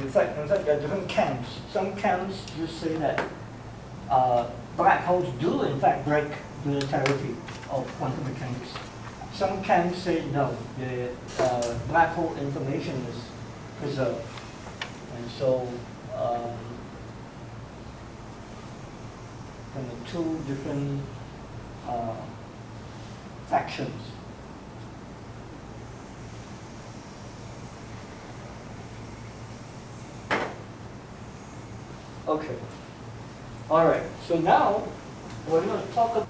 A: In fact, there are different camps. Some camps just say that black holes do, in fact, break the unitarity of quantum mechanics. Some camps say no, the black hole information is preserved. And so, kind of two different factions. Okay. All right. So now we're going to talk about.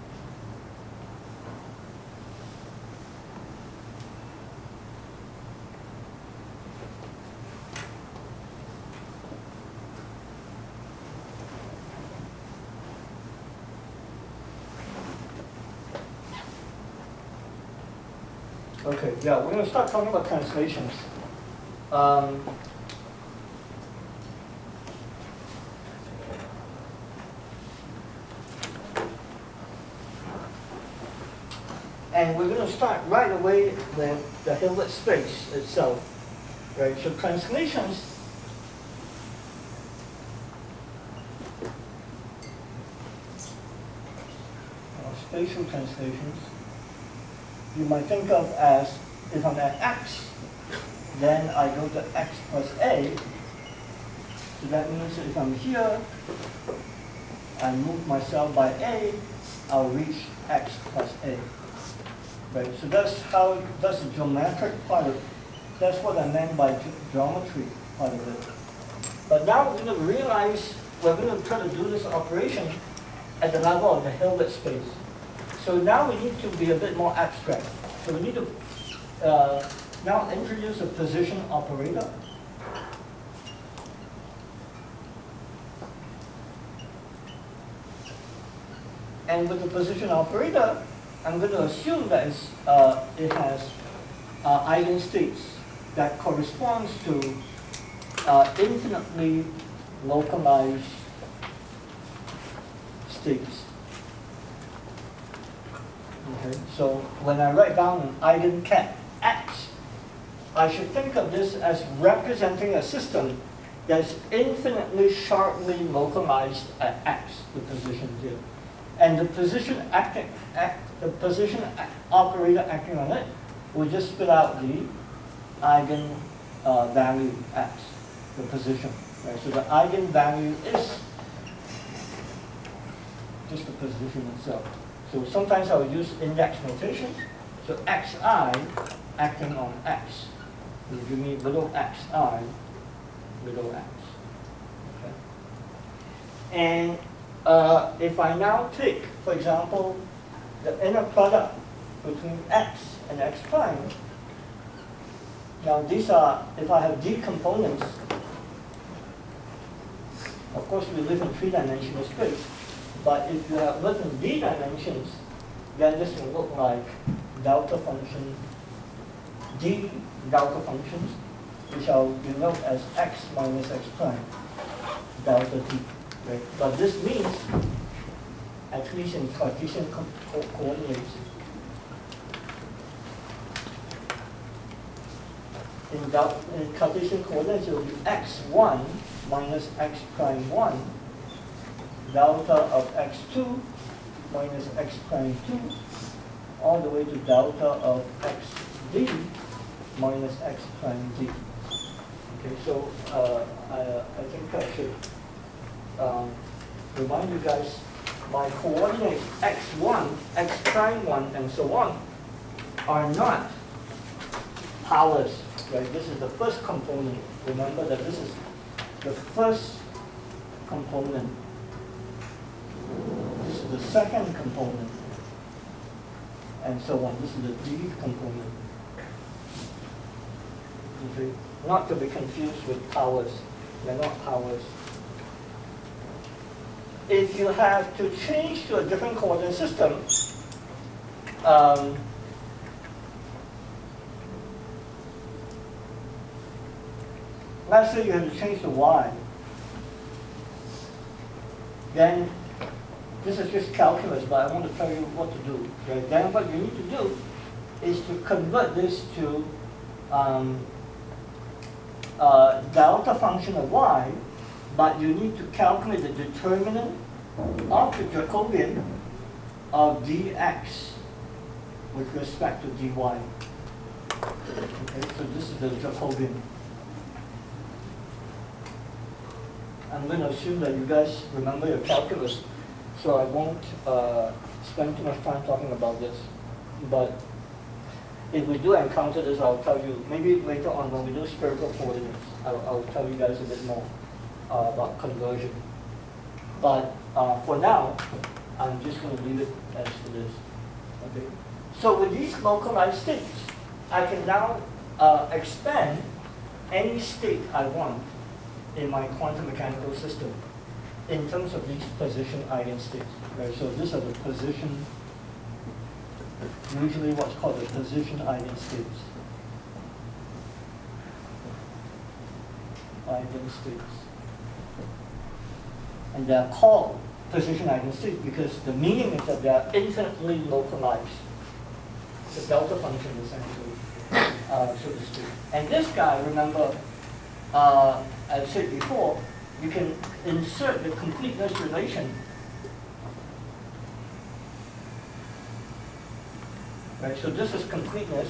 A: Okay. Yeah, we're going to start talking about translations. And we're going to start right away with the Hilbert space itself. Right? So translations, spatial translations, you might think of as, if I'm at x, then I go to x plus a. So that means that if I'm here, I move myself by a, I'll reach x plus a. Right, so that's the geometric part of it. That's what I meant by geometry part of it. But now we're going to realize, we're going to try to do this operation at the level of the Hilbert space. So now we need to be a bit more abstract. So we need to now introduce a position operator. And with the position operator, I'm going to assume that it has eigenstates that corresponds to infinitely localized states. Okay, so when I write down an eigencat x, I should think of this as representing a system that's infinitely sharply localized at x, the position here. And the position operator acting on it will just spit out the eigen value x, the position. Right? So the eigenvalue is just the position itself. So sometimes I will use index notation. So xi acting on x will give me little xi, little x. Okay? And if I now take, for example, the inner product between x and x prime, now these are, if I have d components, of course we live in three-dimensional space, but if you have live in d dimensions, then this will look like delta function, d delta functions, which I'll denote as x minus x prime, delta d. Right? But this means, at least in Cartesian coordinates, in Cartesian coordinates it will be x1 minus x prime 1, delta of x2 minus x prime 2, all the way to delta of xd minus x prime d. Okay, so I think I should remind you guys, my coordinates x1, x prime 1, and so on are not powers. Right? This is the first component. Remember that this is the first component. This is the second component. And so on. This is the d component. Okay? Not to be confused with powers. They're not powers. If you have to change to a different coordinate system, let's say you have to change to y, then this is just calculus, but I want to tell you what to do. Right? Then what you need to do is to convert this to delta function of y, but you need to calculate the determinant of the Jacobian of dx with respect to dy. Okay, so this is the Jacobian. I'm going to assume that you guys remember your calculus, so I won't spend too much time talking about this. But if we do encounter this, I'll tell you, maybe later on when we do spherical coordinates, I'll tell you guys a bit more about conversion. But for now, I'm just going to leave it as it is. Okay. So with these localized states, I can now expand any state I want in my quantum mechanical system in terms of these position eigenstates. Right? So these are the position, usually what's called the position eigenstates. Eigenstates. And they are called position eigenstates because the meaning is that they are infinitely localized. The delta function essentially, so to speak. And this guy, remember, as I said before, you can insert the completeness relation. Right, so this is completeness,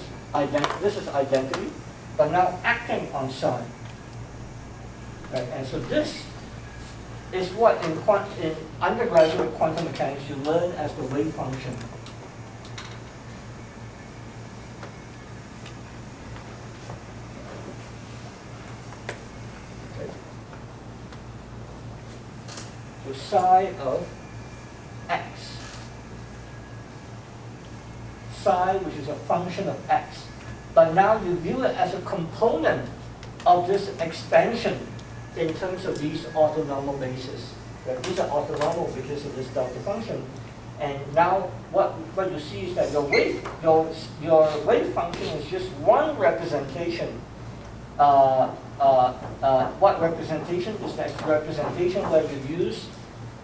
A: this is identity, but now acting on psi. Right, and so this is what in undergraduate quantum mechanics you learn as the wave function. Okay. So psi of x. Psi, which is a function of x, but now you view it as a component of this expansion in terms of these orthonormal bases. Right? These are orthonormal because of this delta function. And now what you see is that your wave function is just one representation. What representation is that representation where you use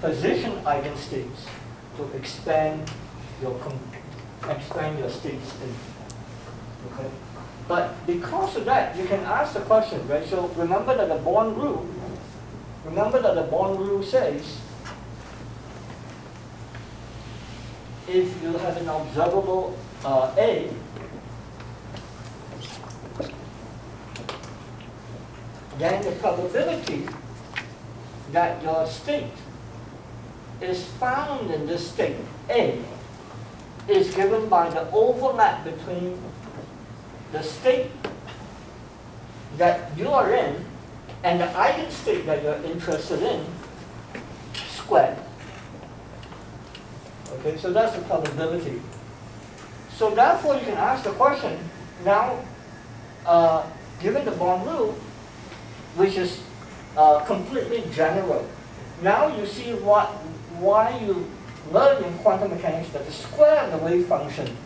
A: position eigenstates to expand your states in. Okay? But because of that, you can ask the question, right? So remember that the Born rule says if you have an observable A, then the probability that your state is found in this state A is given by the overlap between the state that you are in and the eigenstate that you're interested in squared. Okay, so that's the probability. So therefore you can ask the question, now given the Born rule, which is completely general, now you see why you learn in quantum mechanics that the square of the wave function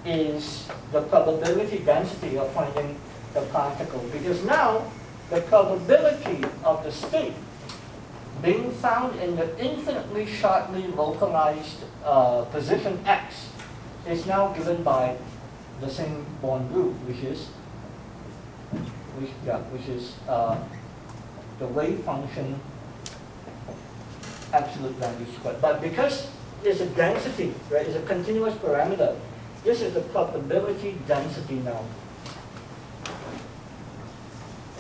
A: is the probability density of finding the particle. Because now the probability of the state being found in the infinitely shortly localized position x is now given by the same Born rule, which is the wave function absolute value squared. But because it's a density, right? It's a continuous parameter. This is the probability density now,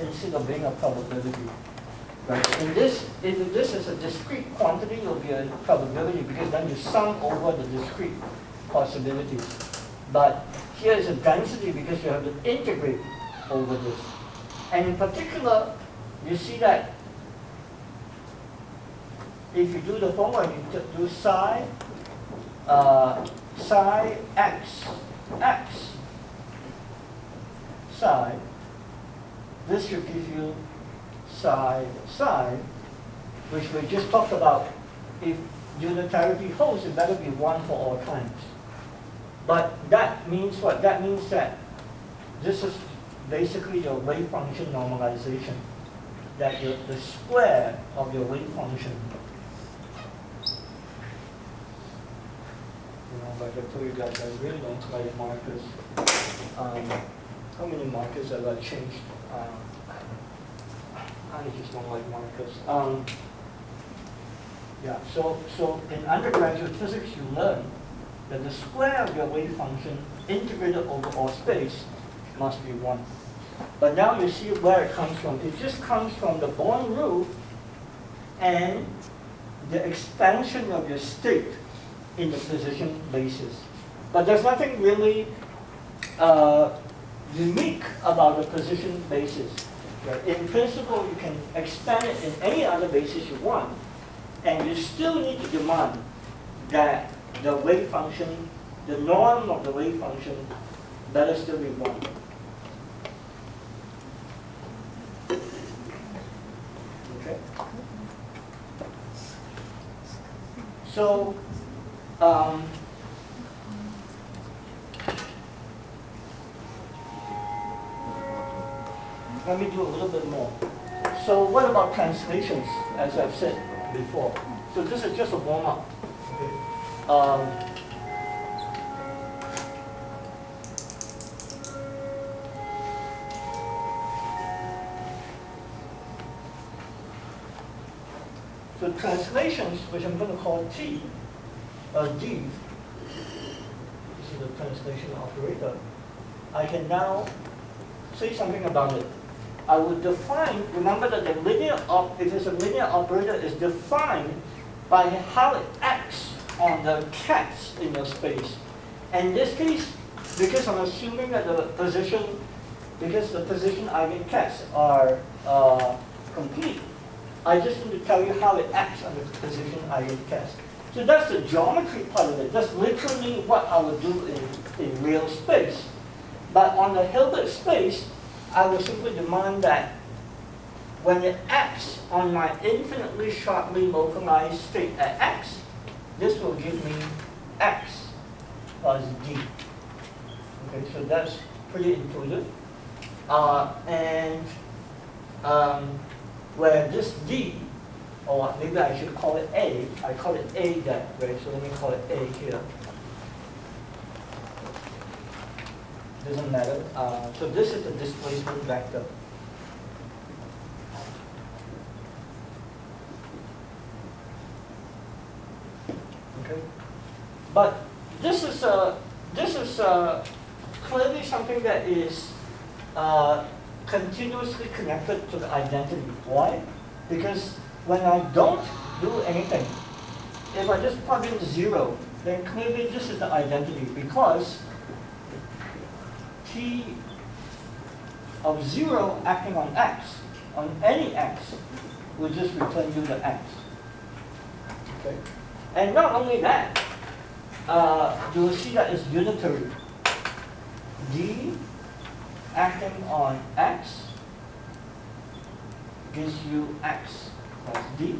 A: instead of being a probability. Right? If this is a discrete quantity, it will be a probability because then you sum over the discrete possibilities. But here is a density because you have to integrate over this. And in particular, you see that if you do the following, you do psi x, psi, this should give you psi, which we just talked about. If unitarity holds, it better be 1 for all times. But that means what? That means that this is basically your wave function normalization. That the square of your wave function. Like I told you guys, I really don't like markers. How many markers have I changed? I just don't like markers. Yeah, so in undergraduate physics you learn that the square of your wave function integrated over all space must be 1. But now you see where it comes from. It just comes from the Born rule and the expansion of your state in the position basis. But there's nothing really unique about the position basis. Right? In principle, you can expand it in any other basis you want, and you still need to demand that the wave function, the norm of the wave function, better still be 1. Okay? So, let me do a little bit more. So what about translations, as I've said before? So this is just a warm-up. Okay. So translations, which I'm going to call T, D, this is the translation operator, I can now say something about it. I would define, remember that the if it's a linear operator, is defined by how it acts on the cats in your space. And in this case, because I'm assuming that the position eigencats are complete, I just need to tell you how it acts on the position eigencats. So that's the geometry part of it. That's literally what I would do in real space. But on the Hilbert space, I will simply demand that when it acts on my infinitely sharply localized state at x, this will give me x plus d. Okay, so that's pretty intuitive. Where this d, or maybe I should call it a, I call it a that way, so let me call it a here. Doesn't matter. So this is the displacement vector. Okay, but this is clearly something that is continuously connected to the identity. Why? Because when I don't do anything, if I just plug in 0, then clearly this is the identity, because t of 0 acting on x, on any x, will just return you the x. Okay? And not only that, you will see that it's unitary. D acting on x gives you x plus d.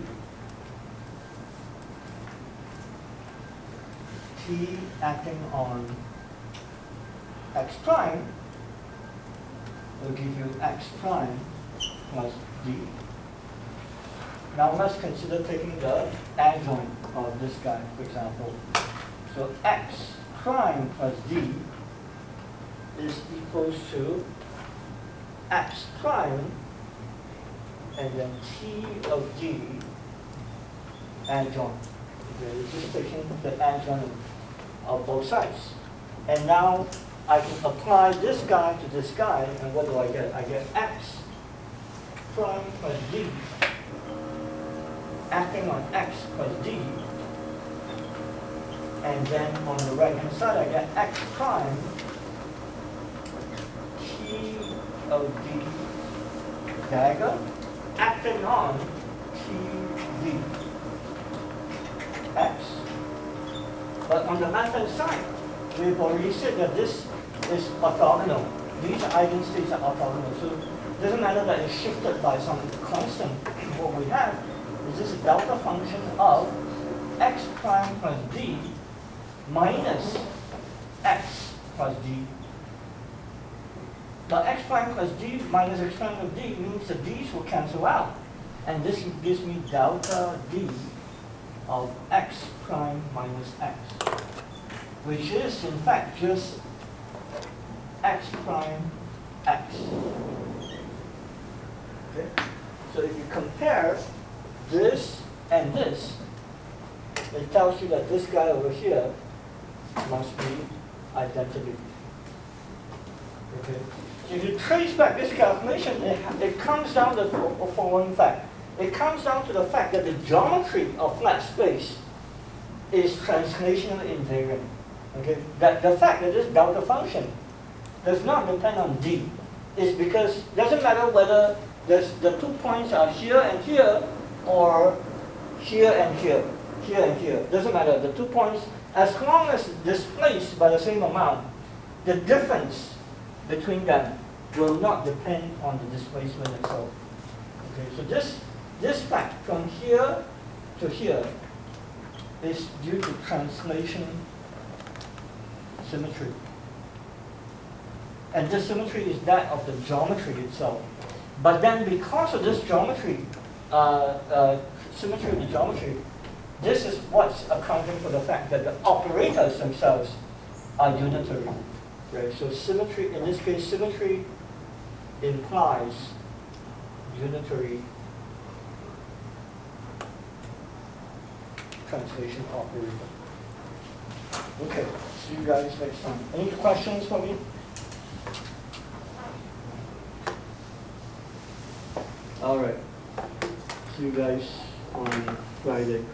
A: T acting on x prime will give you x prime plus d. Now let's consider taking the adjoint of this guy, for example. So x prime plus d is equals to x prime and then t of d adjoint. Okay, it's just taking the adjoint of both sides. And now I can apply this guy to this guy, and what do I get? I get x prime plus d acting on x plus d, and then on the right hand side I get x prime t of d dagger acting on t d x. But on the left hand side, we've already said that this is orthogonal. These eigenstates are orthogonal, so it doesn't matter that it's shifted by some constant. What we have is this delta function of x prime plus d minus x plus d. Now x prime plus d minus x prime plus d means the d's will cancel out. And this gives me delta d of x prime minus x, which is in fact just x prime x. Okay? So if you compare this and this, it tells you that this guy over here must be identity. Okay? So if you trace back this calculation, it comes down to the following fact. It comes down to the fact that the geometry of flat space is translationally invariant. Okay? That the fact that this delta function does not depend on d is because it doesn't matter whether the 2 points are here and here, or here and here, here and here. Doesn't matter. The 2 points, as long as displaced by the same amount, the difference between them will not depend on the displacement itself. Okay, so this fact from here to here is due to translation symmetry. And this symmetry is that of the geometry itself. But then because of this geometry, symmetry of the geometry, this is what's accounting for the fact that the operators themselves are unitary. Right? So symmetry, in this case, symmetry implies unitary translation operator. Okay, see you guys next time. Any questions for me? All right. See you guys on Friday.